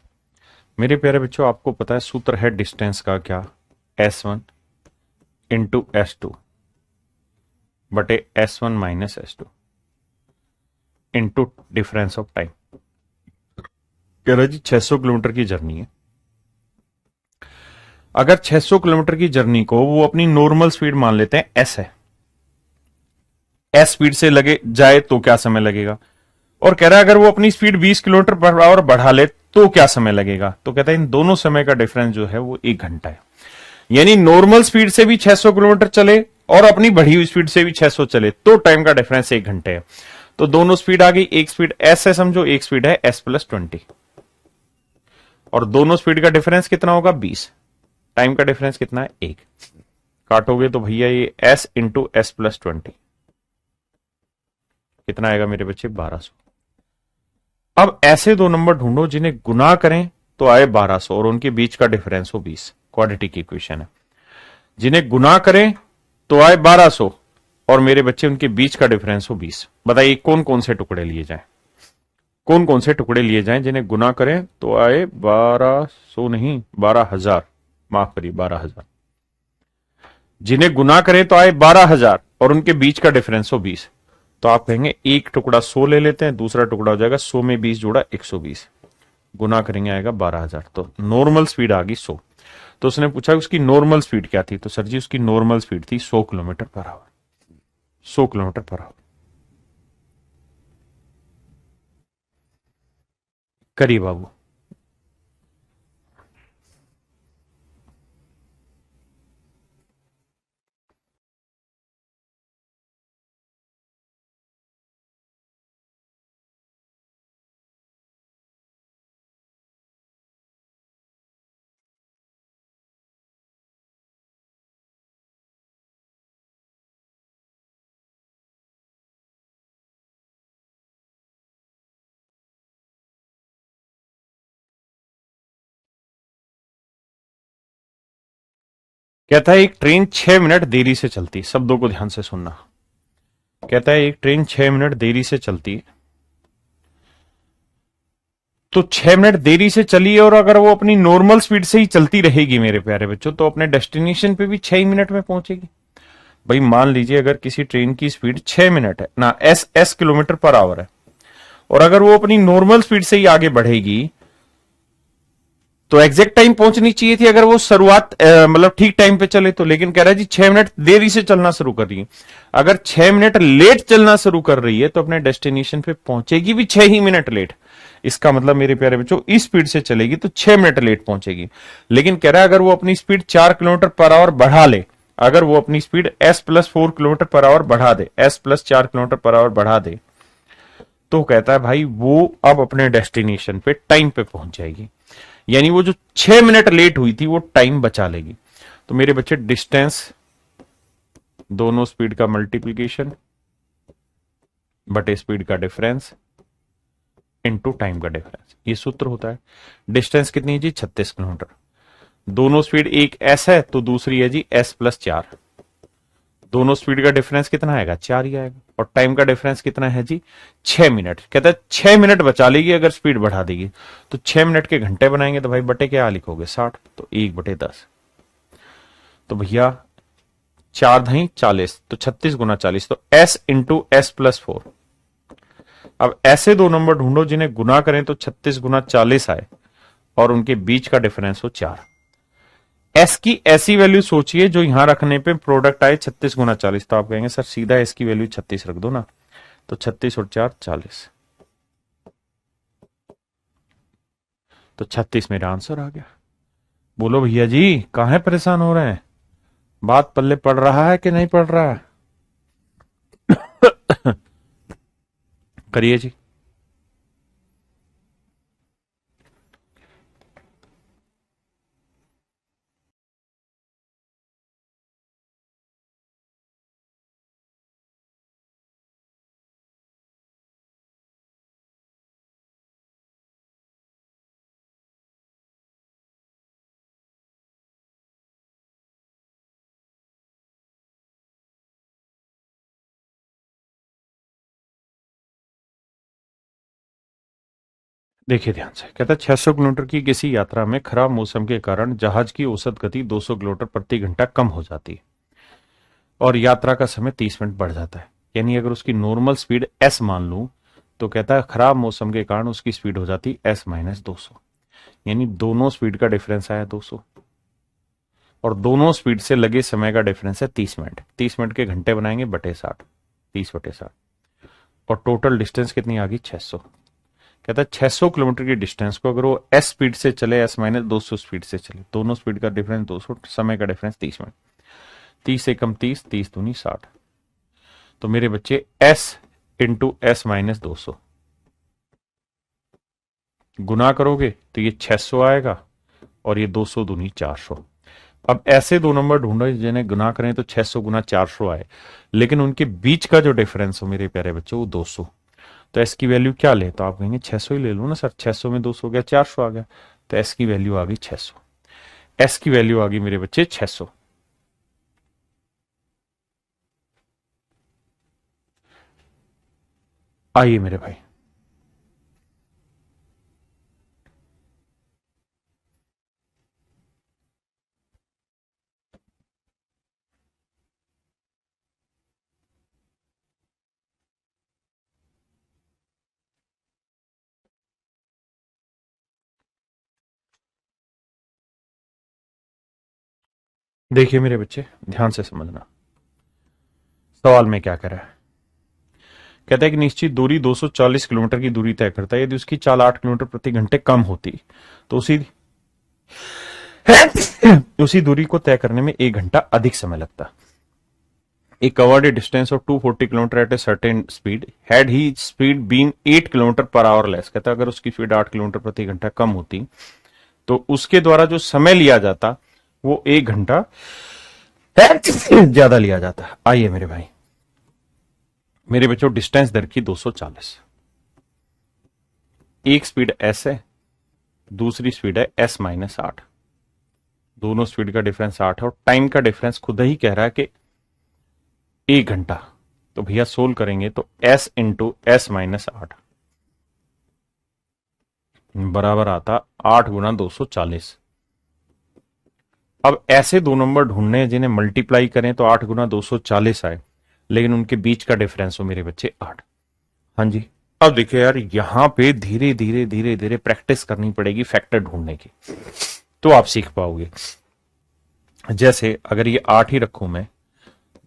मेरे प्यारे बच्चों आपको पता है सूत्र है डिस्टेंस का क्या, S1 इंटू S2 बटे S1 minus S2 into difference of time. कह रहा जी 600 किलोमीटर की जर्नी है, अगर 600 किलोमीटर की जर्नी को वो अपनी नॉर्मल स्पीड मान लेते हैं, S है, S स्पीड से लगे जाए तो क्या समय लगेगा, और कह रहा है अगर वो अपनी स्पीड 20 किलोमीटर पर आवर बढ़ा ले तो क्या समय लगेगा। तो कहता है इन दोनों समय का डिफरेंस जो है वो 1 घंटा है। यानी नॉर्मल स्पीड से भी 600 किलोमीटर चले और अपनी बढ़ी हुई स्पीड से भी 600 चले तो टाइम का डिफरेंस 1 घंटे है। तो दोनों स्पीड आ गई, एक स्पीड S है समझो, एक स्पीड है S+20, और दोनों स्पीड का डिफरेंस कितना होगा 20, टाइम का डिफरेंस कितना है 1। काटोगे तो भैया ये S इंटू S+20 कितना आएगा मेरे बच्चे 1200। अब ऐसे दो नंबर ढूंढो जिन्हें गुना करें तो आए 1200 और उनके बीच का डिफरेंस हो 20। क्वाड्रेटिक इक्वेशन है। जिन्हें गुना करें तो आए 1200 और मेरे बच्चे उनके बीच का डिफरेंस हो 20। बताइए कौन कौन से टुकड़े लिए जाएं, कौन कौन से टुकड़े लिए जाएं जिन्हें गुना करें तो आए 1200 नहीं 12,000, माफ करिए 12,000। जिन्हें गुना करें तो आए 12,000 और उनके बीच का डिफरेंस हो 20। तो आप कहेंगे एक टुकड़ा 100 ले लेते हैं, दूसरा टुकड़ा हो जाएगा 100 में 20 जोड़ा 120, गुना करेंगे आएगा 12,000। तो नॉर्मल स्पीड आ गई 100। तो उसने पूछा उसकी नॉर्मल स्पीड क्या थी, तो सर जी उसकी नॉर्मल स्पीड थी 100 kilometre per our, 100 kilometre per our. करिए बाबू। कहता है एक ट्रेन 6 मिनट देरी से चलती, शब्दों को ध्यान से सुनना। कहता है एक ट्रेन 6 मिनट देरी से चलती है, तो 6 मिनट देरी से चली और अगर वो अपनी नॉर्मल स्पीड से ही चलती रहेगी मेरे प्यारे बच्चों, तो अपने डेस्टिनेशन पे भी 6 ही मिनट में पहुंचेगी। भाई मान लीजिए अगर किसी ट्रेन की स्पीड 6 मिनट है ना, एस किलोमीटर पर आवर है, और अगर वो अपनी नॉर्मल स्पीड से ही आगे बढ़ेगी तो एग्जैक्ट टाइम पहुंचनी चाहिए थी अगर वो शुरुआत मतलब ठीक टाइम पे चले तो। लेकिन कह रहा है जी 6 मिनट देरी से चलना शुरू कर रही है। अगर 6 मिनट लेट चलना शुरू कर रही है तो अपने डेस्टिनेशन पे पहुंचेगी भी 6 ही मिनट लेट। इसका मतलब मेरे प्यारे बच्चों इस स्पीड से चलेगी तो 6 मिनट लेट पहुंचेगी। लेकिन कह रहा है अगर वो अपनी स्पीड 4 किलोमीटर पर आवर बढ़ा ले, अगर वो अपनी speed S+4 kilometre per our बढ़ा दे, S+4 किलोमीटर पर आवर बढ़ा दे, तो कहता है भाई वो अब अपने डेस्टिनेशन पे टाइम पे पहुंच जाएगी। यानी वो जो 6 मिनट लेट हुई थी वो टाइम बचा लेगी। तो मेरे बच्चे डिस्टेंस दोनों स्पीड का मल्टीप्लीकेशन बटे स्पीड का डिफरेंस इनटू टाइम का डिफरेंस, ये सूत्र होता है। डिस्टेंस कितनी है जी 36 किलोमीटर। दोनों स्पीड एक S है तो दूसरी है जी S+4। दोनों स्पीड का डिफरेंस कितना आएगा 4 ही आएगा। और टाइम का डिफरेंस कितना है जी 6 मिनट। कहता है 6 मिनट बचा लेगी अगर स्पीड बढ़ा देगी। तो 6 मिनट के घंटे बनाएंगे तो भाई बटे क्या लिखोगे 60, तो 1/10। तो भैया 4 दही 40, तो 36 गुना 40, तो S इंटू S+4। अब ऐसे दो नंबर ढूंढो जिन्हें गुना करें तो 36 गुना 40 आए और उनके बीच का डिफरेंस हो 4। एस की ऐसी वैल्यू सोचिए जो यहां रखने पे प्रोडक्ट आए 36 गुना 40। तो आप कहेंगे सर सीधा एस की वैल्यू 36 रख दो ना, तो 36 और 4 40, तो 36 मेरा आंसर आ गया। बोलो भैया जी कहां परेशान हो रहे हैं, बात पल्ले पड़ रहा है कि नहीं पड़ रहा है? करिए जी। देखिए ध्यान से, कहता है 600 किलोमीटर की किसी यात्रा में खराब मौसम के कारण जहाज की औसत गति 200 किलोमीटर प्रति घंटा कम हो जाती है और यात्रा का समय 30 मिनट बढ़ जाता है। यानी अगर उसकी नॉर्मल स्पीड S मान लूं तो कहता है खराब मौसम के कारण उसकी स्पीड हो जाती S-200। यानी दोनों स्पीड का डिफरेंस आया 200 और दोनों स्पीड से लगे समय का डिफरेंस है 30 मिनट। 30 मिनट के घंटे बनाएंगे बटे 60, 30/60, और टोटल डिस्टेंस कितनी आ गई 600। कहता है 600 किलोमीटर की डिस्टेंस को अगर वो S स्पीड से चले S-200 स्पीड से चले, दोनों स्पीड का डिफरेंस 200, समय का डिफरेंस 30 मिनट, 30 एकम 30, 30 दूनी 60। तो मेरे बच्चे S इंटू S-200 गुना करोगे तो ये 600 आएगा और ये 200 दूनी 400। अब ऐसे दो नंबर ढूंढो जिन्हें गुना करें तो 600 गुना 400 आए, लेकिन उनके बीच का जो डिफरेंस हो मेरे प्यारे बच्चों वो 200। तो एस की वैल्यू क्या ले, तो आप कहेंगे 600 ही ले लो ना सर, 600 में 200 हो गया 400 आ गया। तो एस की वैल्यू आ गई 600। एस की वैल्यू आ गई मेरे बच्चे 600। आइए मेरे भाई, देखिए मेरे बच्चे, ध्यान से समझना सवाल में क्या कह रहा है। कहता है कि निश्चित दूरी 240 किलोमीटर की दूरी तय करता है। यदि उसकी चाल 8 किलोमीटर प्रति घंटे कम होती तो उसी दूरी को तय करने में 1 घंटा अधिक समय लगता। A covered a distance of 240 kilometre at a certain speed. Had he speed been 8 kilometre per our less, कहता है अगर उसकी स्पीड 8 किलोमीटर प्रति घंटा कम होती तो उसके द्वारा जो समय लिया जाता वो 1 घंटा ज्यादा लिया जाता। आइए मेरे भाई, मेरे बच्चों, डिस्टेंस दर की 240, एक स्पीड एस है, दूसरी स्पीड है एस माइनस 8, दोनों स्पीड का डिफरेंस 8 है और टाइम का डिफरेंस खुद ही कह रहा है कि 1 घंटा। तो भैया सोल्व करेंगे तो एस इंटू एस माइनस 8 बराबर आता 8 गुना 240। अब ऐसे दो नंबर ढूंढने हैं जिन्हें मल्टीप्लाई करें तो 8 गुना 240 आए, लेकिन उनके बीच का डिफरेंस हो मेरे बच्चे 8। हाँ जी, अब देखिए यार, यहां पे धीरे धीरे धीरे धीरे प्रैक्टिस करनी पड़ेगी फैक्टर ढूंढने की, तो आप सीख पाओगे। जैसे अगर ये 8 ही रखूं मैं,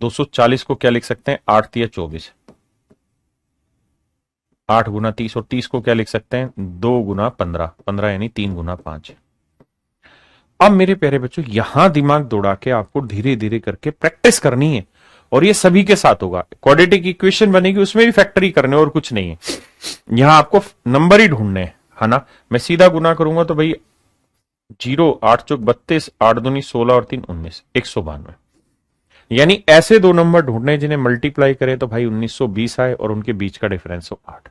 240 को क्या लिख सकते हैं, 8 तिया 24, 8 गुना 30, और 30 को क्या लिख सकते हैं, 2 गुना 15, 15 यानी 3 गुना 5। अब मेरे प्यारे बच्चों, यहां दिमाग दौड़ा के आपको धीरे धीरे करके प्रैक्टिस करनी है, और ये सभी के साथ होगा। क्वाड्रेटिक इक्वेशन बनेगी, उसमें भी फैक्टरी करने और कुछ नहीं है। यहां आपको नंबर ही ढूंढने हैं, है ना। मैं सीधा गुना करूंगा तो भाई 0, 8 चौक 32, 8 दूनी 16 और 3 19, 192। यानी ऐसे दो नंबर ढूंढने जिन्हें मल्टीप्लाई करें तो भाई 1920 आए और उनके बीच का डिफरेंस हो 8।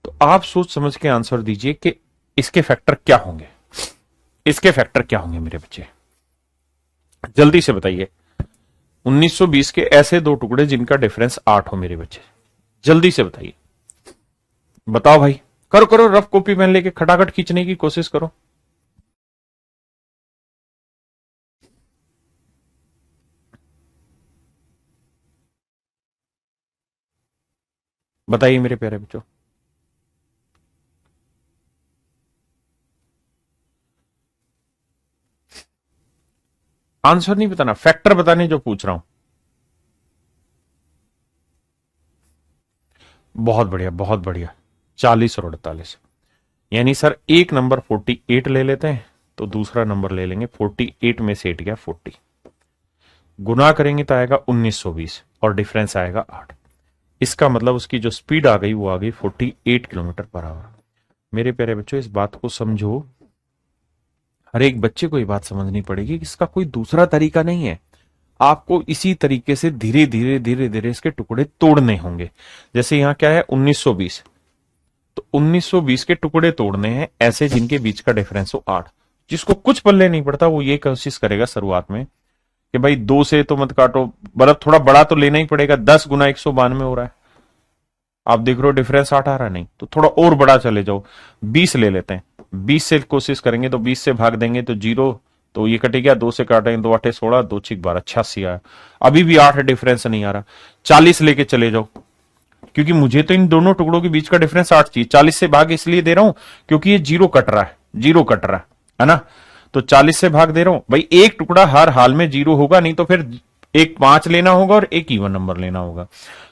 तो आप सोच समझ के आंसर दीजिए कि इसके फैक्टर क्या होंगे, इसके फैक्टर क्या होंगे मेरे बच्चे, जल्दी से बताइए। 1920 के ऐसे दो टुकड़े जिनका डिफरेंस 8 हो मेरे बच्चे, जल्दी से बताइए, बताओ भाई, करो करो, रफ कॉपी पेन लेके खटाखट खींचने की कोशिश करो। बताइए मेरे प्यारे बच्चों। आंसर नहीं बताना, फैक्टर बताने जो पूछ रहा हूं। बहुत बढ़िया, बहुत बढ़िया, 40 और 48। यानी सर एक नंबर 48 ले लेते हैं, तो दूसरा नंबर ले लेंगे 48 में से 8 गया 40, गुना करेंगे तो आएगा 1920 और डिफरेंस आएगा 8। इसका मतलब उसकी जो स्पीड आ गई वो आ गई 48 किलोमीटर पर आवर। मेरे प्यारे बच्चों, इस बात को समझो, हर एक बच्चे को ये बात समझनी पड़ेगी कि इसका कोई दूसरा तरीका नहीं है। आपको इसी तरीके से धीरे धीरे धीरे धीरे इसके टुकड़े तोड़ने होंगे। जैसे यहां क्या है 1920, तो 1920 के टुकड़े तोड़ने हैं ऐसे जिनके बीच का डिफरेंस हो 8। जिसको कुछ पल्ले नहीं पड़ता वो ये कोशिश करेगा शुरुआत में कि भाई 2 से तो मत काटो, मतलब थोड़ा बड़ा तो लेना ही पड़ेगा, 10 गुना 192 हो रहा है, आप देख रहे हो डिफरेंस 8 आ रहा नहीं, तो थोड़ा और बड़ा चले जाओ, 20 ले लेते हैं, 20 से कोशिश करेंगे तो 20 से भाग देंगे तो 0, तो ये कटेगा, 2 से काटेंगे 2 8 16, 2 6 12, 86 आया। अभी भी 8 डिफरेंस नहीं आ रहा, 40 लेके चले जाओ, क्योंकि मुझे तो इन दोनों टुकड़ों के बीच का डिफरेंस 8 चाहिए। 40 से भाग इसलिए दे रहा हूं क्योंकि ये 0 कट रहा है, 0 कट रहा है ना, तो 40 से भाग दे रहा हूं भाई। एक टुकड़ा हर हाल में 0 होगा, नहीं तो फिर एक 5 लेना होगा और एक इवन नंबर लेना होगा।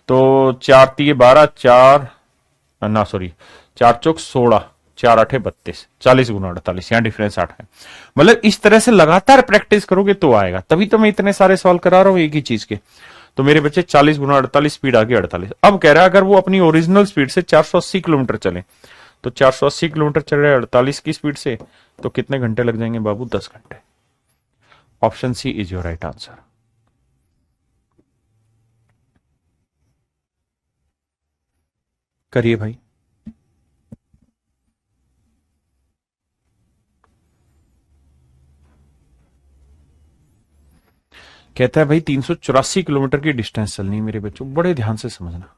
तो 4 तिये 12, 4 ना सॉरी 4 चौक 16, 4 8 32, 40 गुना 48, यहां डिफरेंस 8 है। मतलब इस तरह से लगातार प्रैक्टिस करोगे तो आएगा, तभी तो मैं इतने सारे सवाल करा रहा हूं एक ही चीज के। तो मेरे बच्चे 40 गुना 48, स्पीड आ गई 48। अब कह रहा है अगर वो अपनी ओरिजिनल स्पीड से 480 किलोमीटर चले, तो 480 किलोमीटर चल रहे 48 की स्पीड से, तो कितने घंटे लग जाएंगे बाबू, 10 घंटे। Option C is your right answer. करिए भाई। कहता है भाई 384 किलोमीटर की डिस्टेंस चलनी है मेरे बच्चों, बड़े ध्यान से समझना।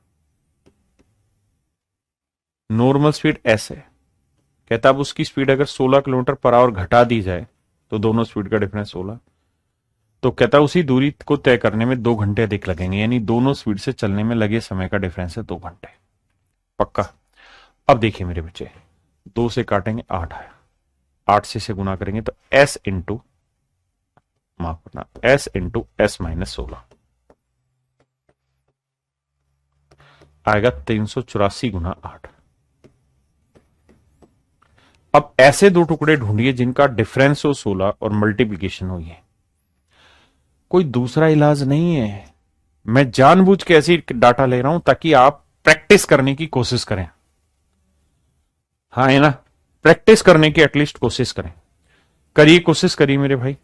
नॉर्मल स्पीड एस है। कहता अब उसकी स्पीड अगर 16 किलोमीटर पर आवर घटा दी जाए तो दोनों स्पीड का डिफरेंस 16, तो कहता उसी दूरी को तय करने में 2 घंटे अधिक लगेंगे, यानी दोनों स्पीड से चलने में लगे समय का डिफरेंस है 2 घंटे। पक्का। अब देखिए मेरे बच्चे, 2 से काटेंगे 8 आया, 8 से गुना करेंगे तो एस इंटू, माफ करना, एस इंटू एस माइनस 16 आएगा 384 गुना 8। अब ऐसे दो टुकड़े ढूंढिए जिनका डिफरेंस हो 16 और मल्टीप्लीकेशन हो ये। कोई दूसरा इलाज नहीं है, मैं जानबूझ के ऐसी डाटा ले रहा हूं ताकि आप प्रैक्टिस करने की कोशिश करें। हाँ है ना, प्रैक्टिस करने की एटलीस्ट कोशिश करें। करिए, कोशिश करिए मेरे भाई।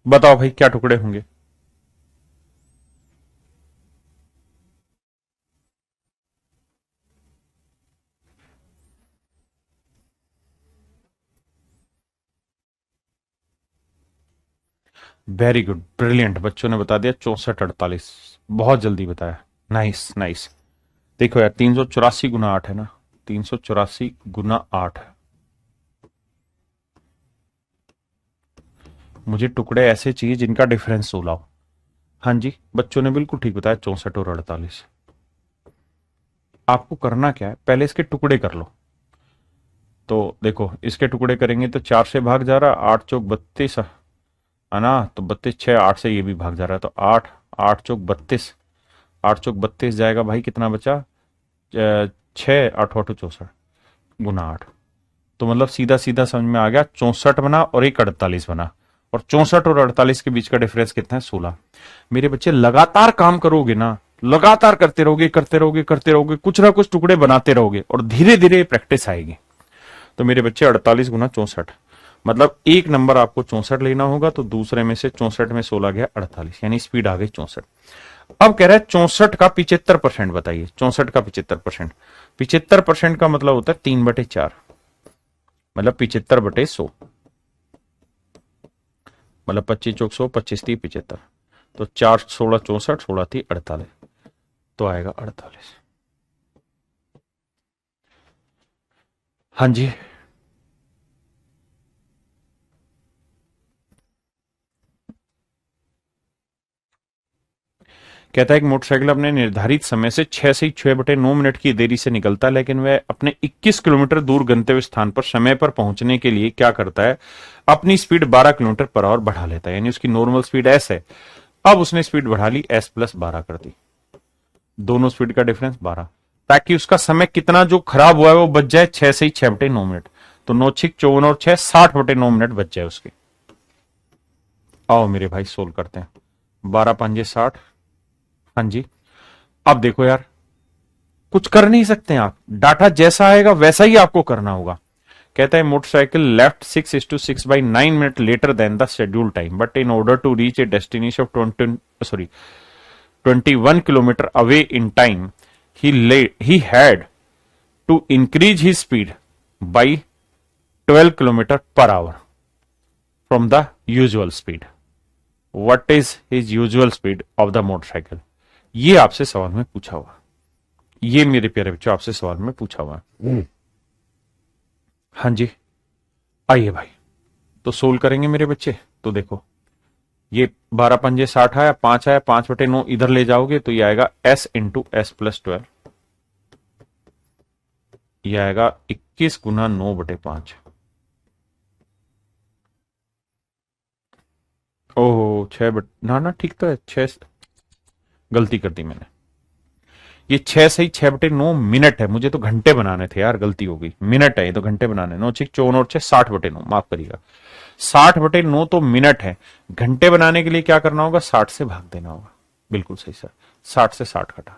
बताओ भाई क्या टुकड़े होंगे। वेरी गुड, ब्रिलियंट, बच्चों ने बता दिया 64 48, बहुत जल्दी बताया, नाइस नाइस। देखो यार 384 गुना 8 है ना, 384 गुना 8 है। मुझे टुकड़े ऐसे चाहिए जिनका डिफरेंस 16 हो। हाँ जी, बच्चों ने बिल्कुल ठीक बताया, 64 और 48। आपको करना क्या है, पहले इसके टुकड़े कर लो। तो देखो इसके टुकड़े करेंगे तो 4 से भाग जा रहा, 8 चौक 32 है ना, तो 32 6, 8 से ये भी भाग जा रहा है तो 8, 8 चौक 32, 8 चौक 32 जाएगा भाई, कितना बचा 6, 8 8 64 गुना 8। तो मतलब सीधा सीधा समझ में आ गया, 64 बना और एक 48 बना, और 64 और 48 के बीच का डिफरेंस कितना है 16। मेरे बच्चे लगातार काम करोगे ना, लगातार करते रहोगे करते रहोगे करते रहोगे, कुछ ना कुछ टुकड़े बनाते रहोगे और धीरे धीरे प्रैक्टिस आएगी। तो मेरे बच्चे 48 गुना 64, मतलब एक नंबर आपको 64 लेना होगा, तो दूसरे में से 64 में 16 गया 48, यानी स्पीड आ गई 64। अब कह रहा है 64 का 75% बताइए। 64 का 75%, 75% का मतलब होता है 3/4, मतलब 75/100, मतलब 25 चौक 100, 25 30 75, तो 4 16 64, 16 30 48, तो आएगा 48। हाँ जी, कहता है एक मोटरसाइकिल अपने निर्धारित समय से 6 से 6/9 मिनट की देरी से निकलता है, लेकिन वह अपने 21 किलोमीटर दूर गंतव्य स्थान पर समय पर पहुंचने के लिए क्या करता है, अपनी स्पीड 12 किलोमीटर पर आवर बढ़ा लेता है, यानी उसकी नॉर्मल स्पीड एस है, अब उसने स्पीड बढ़ा ली एस प्लस 12 कर दी, दोनों स्पीड का डिफरेंस 12, ताकि उसका समय कितना जो खराब हुआ है वो बच जाए 6 से 6/9 मिनट, तो 9 6 54 और 6 60/9 मिनट बच जाए उसके। आओ मेरे भाई सोल्व करते हैं, 12 5 60। हाँ जी, अब देखो यार, कुछ कर नहीं सकते आप, डाटा जैसा आएगा वैसा ही आपको करना होगा। कहता है motorcycle left 6:6/9 minute later than the schedule time, but in order to reach a destination of 21 kilometre away in time he had to increase his speed by 12 kilometer per hour from the usual speed. What is his usual speed of the motorcycle? ये आपसे सवाल में पूछा हुआ, ये मेरे प्यारे बच्चों आपसे सवाल में पूछा हुआ। हाँ जी, आइए भाई, तो सोल्व करेंगे मेरे बच्चे। तो देखो ये 12 5 60 आया, 5 आया, 5/9 इधर ले जाओगे तो ये आएगा s इंटू एस प्लस 12, ये आएगा 21 गुना 9/5। ओहो 6 ना ठीक तो है, 6 गलती कर दी मैंने, ये 6 सही 6/9 मिनट है, मुझे तो घंटे बनाने थे यार, गलती हो गई, मिनट है ये तो, घंटे बनाने, 9 6 54 और 6 60/9, माफ करिएगा, 60/9 तो मिनट है, घंटे बनाने के लिए क्या करना होगा, 60 से भाग देना होगा, बिल्कुल सही सर, 60 से 60 कटा।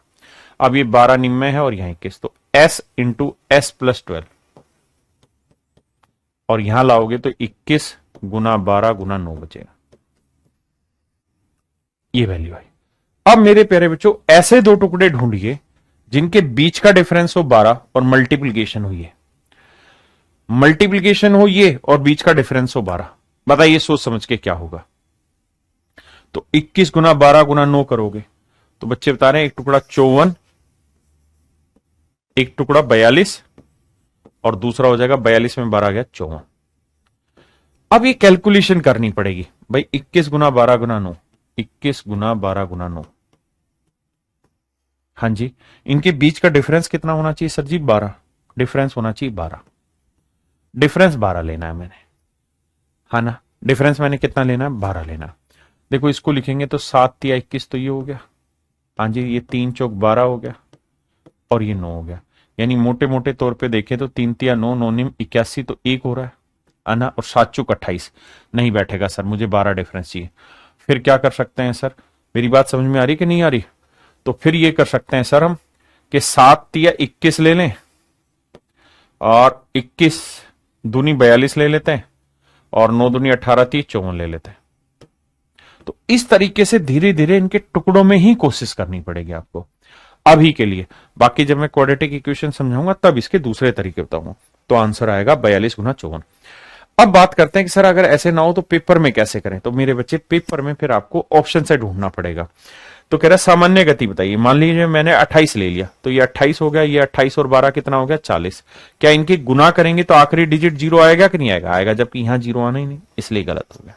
अब ये 12 निम्न है और यहां 21, तो s इंटू एस प्लस 12, और यहां लाओगे तो 21 गुना 12 गुना 9 बचेगा, ये वैल्यू आई। अब मेरे प्यारे बच्चों ऐसे दो टुकड़े ढूंढिए जिनके बीच का डिफरेंस हो 12 और मल्टीप्लीकेशन हुई है, मल्टीप्लीकेशन हो ये और बीच का डिफरेंस हो 12, बताइए सोच समझ के क्या होगा। तो 21 गुना 12 गुना 9 करोगे तो बच्चे बता रहे हैं एक टुकड़ा 54, एक टुकड़ा 42 और दूसरा हो जाएगा 42 में 12 गया 54। अब ये कैलकुलेशन करनी पड़ेगी भाई, 21 गुना 12 गुना 9, 21 गुना 12 गुना 9। हाँ जी, इनके बीच का डिफरेंस कितना होना चाहिए सर जी? 12। डिफरेंस होना चाहिए 12। डिफरेंस 12 लेना है मैंने, हाँ ना? डिफरेंस मैंने कितना लेना है? 12 लेना है। देखो इसको लिखेंगे तो 7 या 21 तो ये हो गया, हाँ जी, ये 3 चौक 12 हो गया और ये 9 हो गया। यानी मोटे मोटे तौर पे देखें तो 3 तिया 9, 9 निम 81 तो 1 हो रहा है ना? और 7 चौक 28 नहीं बैठेगा सर, मुझे 12 डिफरेंस चाहिए। फिर क्या कर सकते हैं सर? मेरी बात समझ में आ रही कि नहीं आ रही? तो फिर ये कर सकते हैं सर हम कि 7 तिया 21 ले लें और 21 दूनी 42 ले लेते हैं और 9 दूनी 18 30 54 ले लेते हैं। तो इस तरीके से धीरे धीरे इनके टुकड़ों में ही कोशिश करनी पड़ेगी आपको अभी के लिए। बाकी जब मैं क्वाड्रेटिक इक्वेशन समझाऊंगा तब इसके दूसरे तरीके बताऊंगा। तो आंसर आएगा 42 गुना 54। अब बात करते हैं कि सर अगर ऐसे ना हो तो पेपर में कैसे करें? तो मेरे बच्चे पेपर में फिर आपको ऑप्शन से ढूंढना पड़ेगा। तो कह रहा सामान्य गति बताइए। मान लीजिए मैंने 28 ले लिया तो ये 28 हो गया, ये 28 और 12 कितना हो गया? 40। क्या इनके गुना करेंगे तो आखिरी डिजिट 0 आएगा कि नहीं आएगा? आएगा, जबकि यहां 0 आना ही नहीं, इसलिए गलत हो गया।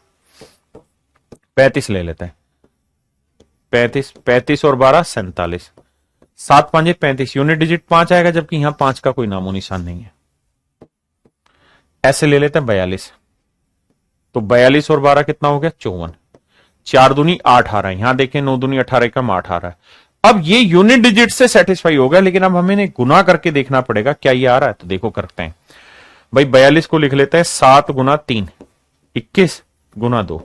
35 ले लेते हैं। 35 और 12 47। 7 5 35, यूनिट डिजिट 5 आएगा, जबकि यहां 5 का कोई नामो निशान नहीं है। ऐसे ले लेते हैं 42। तो 42 और 12 कितना हो गया? 54। 4 दूनी 8 आ रहा है, यहां देखें 9 दूनी 18 कम 8 आ रहा है। अब ये यूनिट डिजिट से सेटिस्फाई हो गया, लेकिन अब हमें गुना करके देखना पड़ेगा क्या ये आ रहा है। तो देखो करते हैं भाई, 42 को लिख लेते हैं 7 गुना 3 21 गुना 2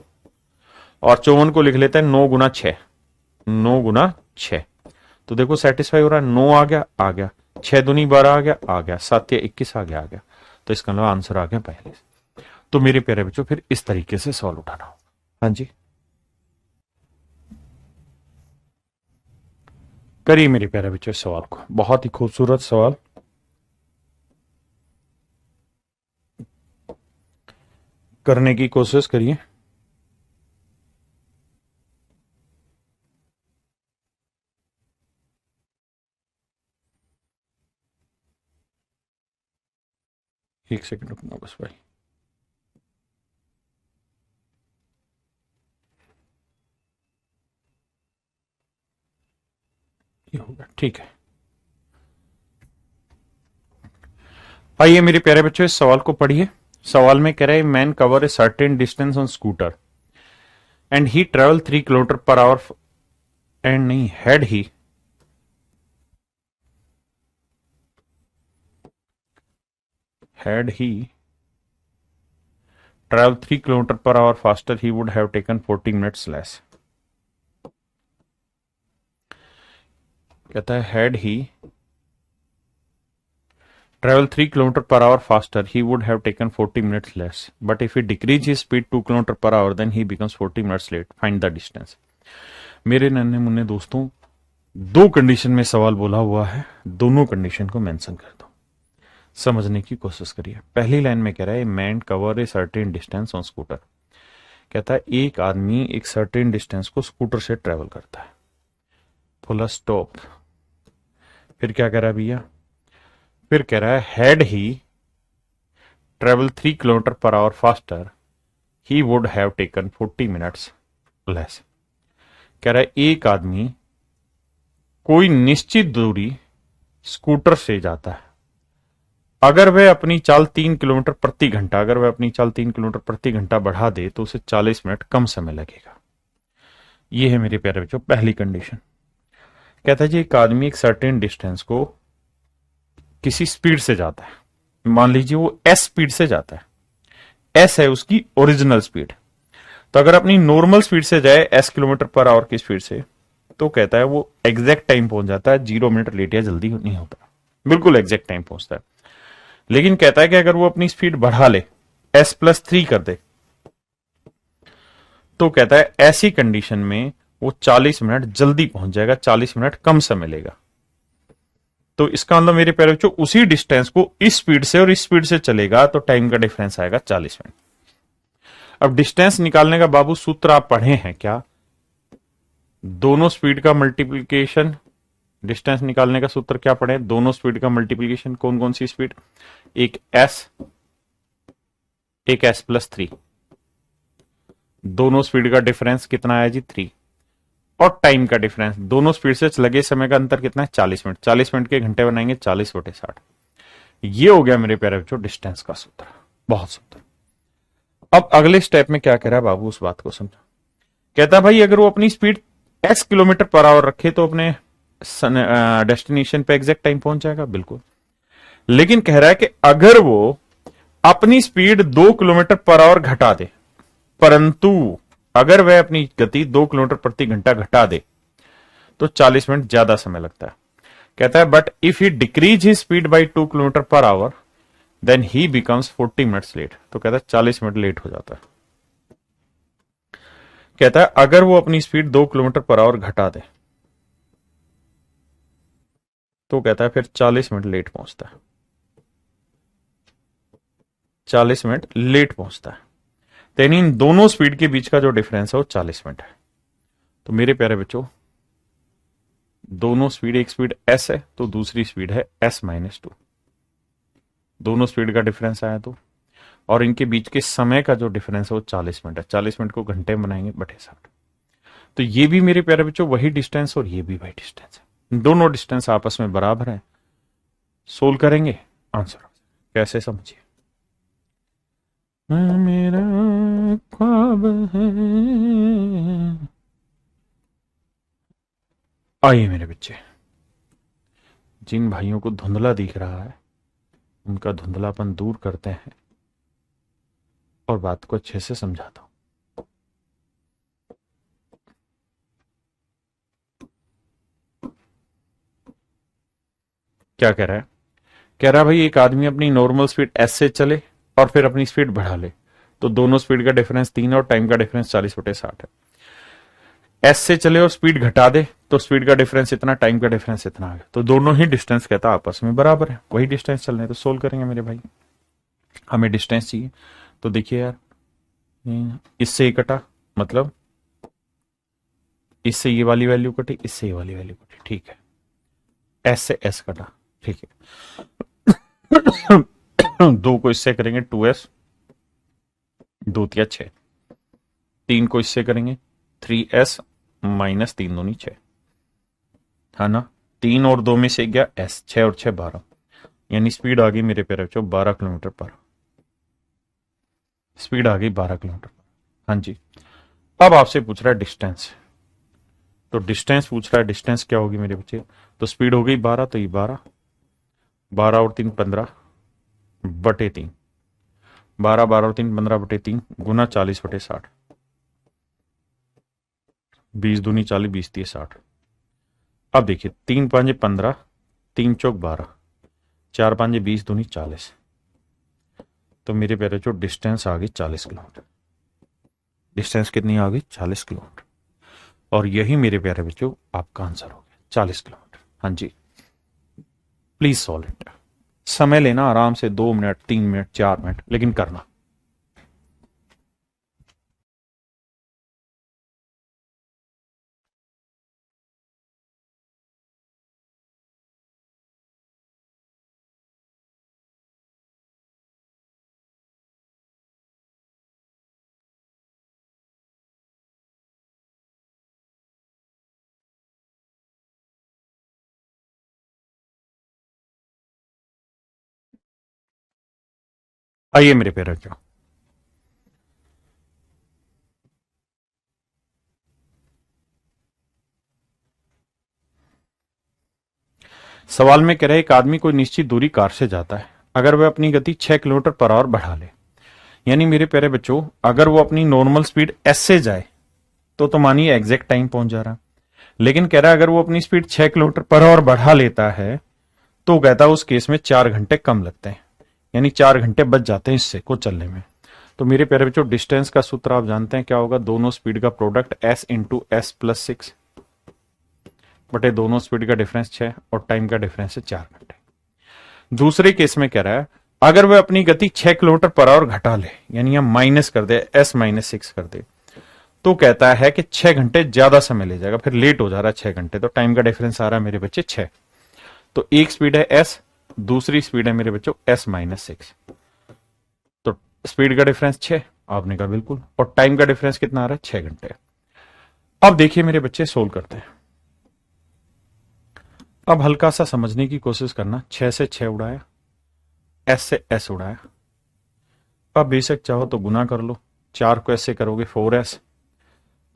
और 54 को लिख लेते हैं 9 गुना 6 9 गुना 6। तो देखो सेटिस्फाई हो रहा है, 9 आ गया, आ गया, 6 दूनी 12 आ गया, आ गया, 7 या 21 आ गया, आ गया। तो इसका मतलब आंसर आ गया 42। तो मेरे प्यारे बच्चों फिर इस तरीके से सवाल उठाना होगा। हाँ जी, करिए मेरे प्यारे बच्चों इस सवाल को, बहुत ही खूबसूरत सवाल। करने की कोशिश करिए। एक सेकंड रुकना बस भाई। ये होगा, ठीक है। आइए मेरे प्यारे बच्चों इस सवाल को पढ़िए। सवाल में कह रहे हैं man cover a certain distance on scooter and he travel 3 kilometre per hour and नहीं had he traveled 3 kilometer per hour faster, he would have taken 40 minutes less. कहता है had he traveled 3 kilometer per hour faster, he would have taken 40 minutes less. But if he decrease his speed 2 kilometer per hour, then he becomes 40 minutes late. Find the distance. मेरे नन्हे मुन्ने दोस्तों, दो condition में सवाल बोला हुआ है, दोनों कंडीशन को मेंशन कर दो, समझने की कोशिश करिए। पहली लाइन में कह रहा है man cover a certain distance on scooter. कहता है एक आदमी एक सर्टेन डिस्टेंस को स्कूटर से ट्रेवल करता है, फुल स्टॉप। फिर क्या कह रहा है भैया? फिर कह रहा है had he travel 3 kilometre per our faster, he would have taken 40 minutes less. कह रहा है एक आदमी कोई निश्चित दूरी स्कूटर से जाता है, अगर वह अपनी चाल 3 किलोमीटर प्रति घंटा अगर वह अपनी चाल 3 किलोमीटर प्रति घंटा बढ़ा दे तो उसे 40 मिनट कम समय लगेगा। यह है मेरे प्यारे बच्चों पहली कंडीशन। कहता है जी एक आदमी एक सर्टेन डिस्टेंस को किसी स्पीड से जाता है, मान लीजिए वो एस स्पीड से जाता है, एस है उसकी ओरिजिनल स्पीड। तो अगर अपनी नॉर्मल स्पीड से जाए एस किलोमीटर पर आवर की स्पीड से, तो कहता है वो एग्जैक्ट टाइम पहुंच जाता है, 0 मिनट लेट या जल्दी नहीं होता, बिल्कुल एग्जैक्ट टाइम पहुंचता है। लेकिन कहता है कि अगर वो अपनी स्पीड बढ़ा ले, S+3 कर दे, तो कहता है ऐसी कंडीशन में वो 40 मिनट जल्दी पहुंच जाएगा, 40 मिनट कम समय लेगा। तो इसका मतलब मेरे प्यारे बच्चों उसी डिस्टेंस को इस स्पीड से और इस स्पीड से चलेगा तो टाइम का डिफरेंस आएगा 40 मिनट। अब डिस्टेंस निकालने का बाबू सूत्र आप पढ़े हैं क्या? दोनों स्पीड का मल्टीप्लीकेशन, डिस्टेंस निकालने का सूत्र क्या पढ़े? दोनों स्पीड का मल्टीप्लीकेशन। कौन कौन सी स्पीड? एक एस प्लस 3, दोनों स्पीड का डिफरेंस कितना आया जी? 3। और टाइम का डिफरेंस, दोनों स्पीड से लगे समय का अंतर कितना है? 40 मिनट। 40 मिनट के घंटे बनाएंगे 40/60। ये हो गया मेरे प्यारे बच्चों डिस्टेंस का सूत्र। बहुत सुंदर। अब अगले स्टेप में क्या कह रहा है बाबू, उस बात को समझो। कहता है भाई अगर वो अपनी speed x kilometre per our रखे तो अपने डेस्टिनेशन पे एग्जैक्ट टाइम पहुंच जाएगा, बिल्कुल। लेकिन कह रहा है कि अगर वो अपनी स्पीड 2 किलोमीटर पर आवर घटा दे, परंतु अगर वह अपनी गति 2 किलोमीटर प्रति घंटा घटा दे तो 40 मिनट ज्यादा समय लगता है। कहता है but if he decrease he speed by 2 kilometre per hour then he becomes 40 minutes late. तो कहता है 40 मिनट लेट हो जाता है। कहता है अगर वो अपनी स्पीड 2 किलोमीटर पर आवर घटा दे तो कहता है फिर 40 मिनट लेट पहुंचता है। 40 मिनट लेट पहुंचता है। यानी इन दोनों स्पीड के बीच का जो डिफरेंस है वो 40 मिनट है। तो मेरे प्यारे बच्चों दोनों स्पीड, एक स्पीड s है तो दूसरी स्पीड है s-2। दोनों स्पीड का डिफरेंस आया तो, और इनके बीच के समय का जो डिफरेंस है वो 40 मिनट है। 40 मिनट को घंटे में बनाएंगे बटे 60। तो ये भी मेरे प्यारे बच्चों वही डिस्टेंस और ये भी वही डिस्टेंस है। दोनों डिस्टेंस आपस में बराबर है। सोल्व करेंगे, आंसर कैसे समझिए। मेरा ख्वाब है। आइए मेरे बच्चे, जिन भाइयों को धुंधला दिख रहा है उनका धुंधलापन दूर करते हैं और बात को अच्छे से समझाता हूं। क्या कह रहा है? कह रहा है भाई एक आदमी अपनी नॉर्मल स्पीड s से चले और फिर अपनी स्पीड बढ़ा ले तो दोनों स्पीड का डिफरेंस 3 और टाइम का डिफरेंस 40/60 है। s से चले और स्पीड घटा दे तो स्पीड का डिफरेंस इतना, टाइम का डिफरेंस इतना आ गया। तो दोनों ही डिस्टेंस कहता आपस में बराबर है, वही डिस्टेंस चल रहे हैं। तो सोल्व करेंगे मेरे भाई। हमें डिस्टेंस चाहिए तो देखिए यार, इससे ये कटा, मतलब इससे ये वाली वैल्यू कटी, इससे ये वाली वैल्यू कटी, ठीक है। s से s कटा, ठीक है। 2 को इससे करेंगे 2s, 2 तिया 6। 3 को इससे करेंगे 3s माइनस 3 दूनी 6, है ना। 3 और 2 में से गया s, 6 और 6 12, यानी स्पीड आ गई मेरे प्यारे बच्चों 12 किलोमीटर पर। स्पीड आ गई 12 किलोमीटर। हाँ जी। अब आपसे पूछ रहा है डिस्टेंस, तो डिस्टेंस पूछ रहा है, डिस्टेंस क्या होगी मेरे बच्चे? तो स्पीड हो गई 12, तो ये 12, 12 और 3 15/3, 12, 12 और 3 15/3 गुना 40/60, 20 दूनी 40, 20 दिए 60। अब देखिए 3 5 15, 3 चौक 12, 4 5 20 दूनी 40। तो मेरे प्यारे जो डिस्टेंस आ गई 40 किलोमीटर। डिस्टेंस कितनी आ गई? 40 किलोमीटर। और यही मेरे प्यारे बच्चों आपका आंसर हो गया 40 किलोमीटर। हाँ जी, प्लीज सॉल्व इट। समय लेना आराम से, 2 मिनट, 3 मिनट, 4 मिनट, लेकिन करना। आइए मेरे प्यारे बच्चों, सवाल में कह रहे एक आदमी कोई निश्चित दूरी कार से जाता है, अगर वह अपनी गति 6 किलोमीटर पर आवर बढ़ा ले, यानी मेरे प्यारे बच्चों अगर वो अपनी नॉर्मल स्पीड s से जाए तो मानिए एग्जैक्ट टाइम पहुंच जा रहा है। लेकिन कह रहा है अगर वो अपनी स्पीड 6 किलोमीटर पर आवर बढ़ा लेता है तो कहता है उस केस में 4 घंटे कम लगते हैं, यानी 4 घंटे बच जाते हैं इससे को चलने में। तो मेरे प्यारे बच्चों डिस्टेंस का सूत्र आप जानते हैं क्या होगा? दोनों स्पीड का product s into S plus 6 बटे दोनों स्पीड का डिफरेंस 6 और टाइम का डिफरेंस है 4 घंटे। दूसरे केस में कह रहा है अगर वह अपनी गति 6 किलोमीटर पर आवर घटा ले, यानी यहां माइनस कर दे, S-6 कर दे, तो कहता है कि 6 घंटे ज्यादा समय ले जाएगा, फिर लेट हो जा रहा है 6 घंटे, तो टाइम का डिफरेंस आ रहा है मेरे बच्चे 6। तो एक स्पीड है S, दूसरी स्पीड है मेरे बच्चों S-6, तो स्पीड का डिफरेंस 6, आपने कहा बिल्कुल, और टाइम का डिफरेंस कितना आ रहा है 6 घंटे। अब देखिए मेरे बच्चे सोल्व करते हैं। अब हल्का सा समझने की कोशिश करना, 6 से 6 उड़ाया, S से S उड़ाया, अब बेशक चाहो तो गुना कर लो, 4 को ऐसे करोगे 4S,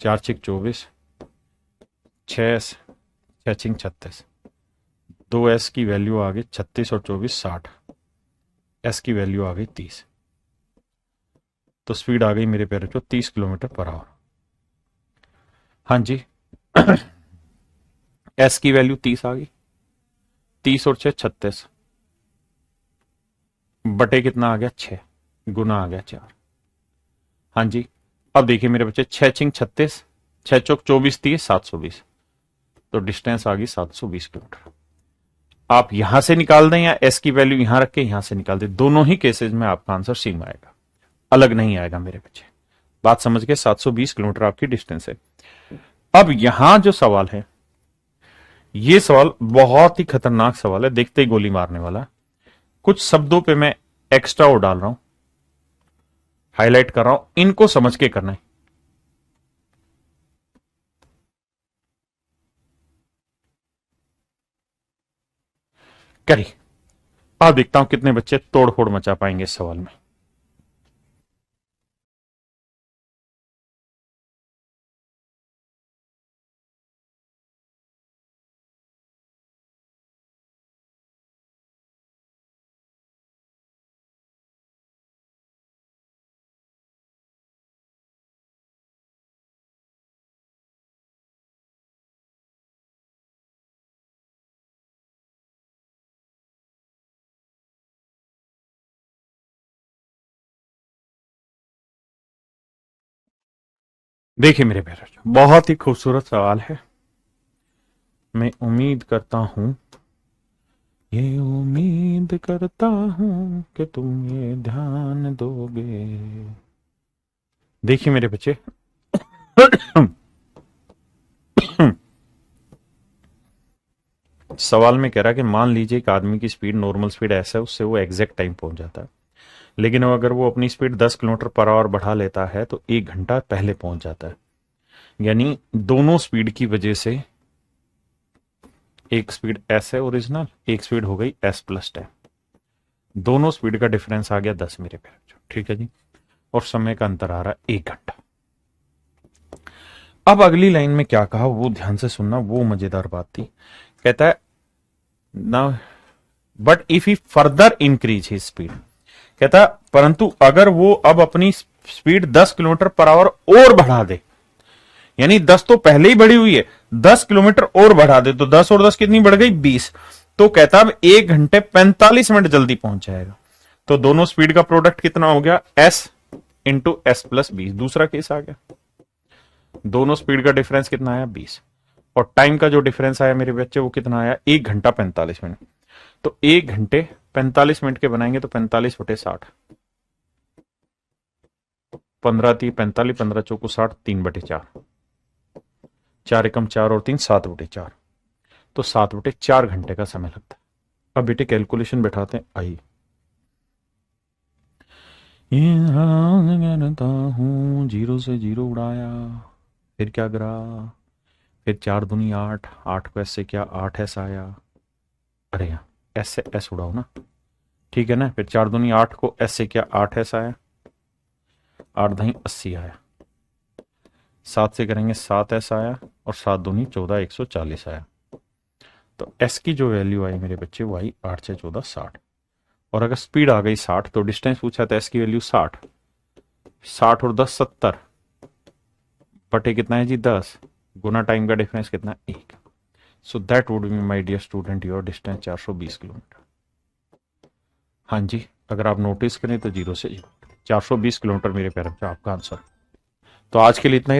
4 6 24, 6S, 6 6 36, 2S की वैल्यू आ गई 36 और 24 60, S की वैल्यू आ गई 30, तो स्पीड आ गई मेरे प्यारे को 30 किलोमीटर पर आवर। हाँ जी S की वैल्यू 30 आ गई, 30 और 6 36, बटे कितना आ गया 6, गुना आ गया 4। हाँ जी, अब देखिए मेरे बच्चे 6 6 36, 6 चौक 24 30, 720, तो डिस्टेंस आ गई 720 किलोमीटर। आप यहां से निकाल दें या S की वैल्यू यहां रख के यहां से निकाल दें, दोनों ही केसेस में आपका आंसर सेम आएगा, अलग नहीं आएगा मेरे बच्चे। बात समझ के, 720 किलोमीटर आपकी डिस्टेंस है। अब यहां जो सवाल है, ये सवाल बहुत ही खतरनाक सवाल है, देखते ही गोली मारने वाला। कुछ शब्दों पे मैं एक्स्ट्रा वो डाल रहा हूं, हाईलाइट कर रहा हूं, इनको समझ के करना है। करिए, अब देखता हूं कितने बच्चे तोड़फोड़ मचा पाएंगे इस सवाल में। देखिए मेरे प्यारे, बहुत ही खूबसूरत सवाल है। मैं उम्मीद करता हूं, ये उम्मीद करता हूं कि तुम ये ध्यान दोगे। देखिए मेरे बच्चे सवाल में कह रहा है कि मान लीजिए एक आदमी की स्पीड, नॉर्मल स्पीड ऐसा है, उससे वो एग्जैक्ट टाइम पहुंच जाता है, लेकिन अगर वो अपनी स्पीड 10 किलोमीटर पर आवर बढ़ा लेता है तो 1 घंटा पहले पहुंच जाता है। यानी दोनों स्पीड की वजह से, एक स्पीड S है ओरिजिनल, एक स्पीड हो गई S+10, दोनों स्पीड का डिफरेंस आ गया 10 मेरे प्यारे। ठीक है जी, और समय का अंतर आ रहा है 1 घंटा। अब अगली लाइन में क्या कहा वो ध्यान से सुनना, वो मजेदार बात थी। कहता है ना, but if he further increase he speed, कहता है परंतु अगर वो अब अपनी स्पीड 10 किलोमीटर पर आवर और बढ़ा दे, यानी 10 तो पहले ही बढ़ी हुई है, 10 किलोमीटर और बढ़ा दे, तो 10 और 10 कितनी बढ़ गई 20, तो कहता अब 1 घंटे 45 मिनट जल्दी पहुंच जाएगा। तो दोनों स्पीड का प्रोडक्ट कितना हो गया, S इंटू S+20, दूसरा केस आ गया। दोनों स्पीड का डिफरेंस कितना आया 20, और टाइम का जो डिफरेंस आया मेरे बच्चे वो कितना आया 1 घंटा 45 मिनट। तो 1 घंटे 45 मिनट के बनाएंगे तो 45 बटे 60, 15 3 45, 15 चौको 60, 3 बटे 4, 4 एकम 4 और 3 7 बटे 4, तो 7 बटे 4 घंटे का समय लगता है। अब बेटे कैलकुलेशन बैठाते हैं, आई करता हूं, 0 से 0 उड़ाया, फिर क्या करा, फिर 4 दूनी 8, 8 को ऐसे क्या 8S आया, अरे यहाँ S से S उड़ाओ ना, ठीक है ना, फिर 4 दूनी 8 को S से क्या 8S आया, 8 दही 80 आया, 7 से करेंगे 7S आया, और 7 दूनी 14, 140 आया। तो S की जो वैल्यू आई मेरे बच्चे वो आई 8 से 14 60, और अगर स्पीड आ गई 60, तो डिस्टेंस पूछा था S की वैल्यू 60, 60 और 10 70, बटे कितना है जी 10, गुना टाइम का डिफरेंस कितना 1, so that would be my dear student your distance 420 kilometre. हाँ जी, अगर आप नोटिस करें तो 0 से 420 किलोमीटर मेरे प्यारे बच्चों आपका आंसर। तो आज के लिए इतना ही।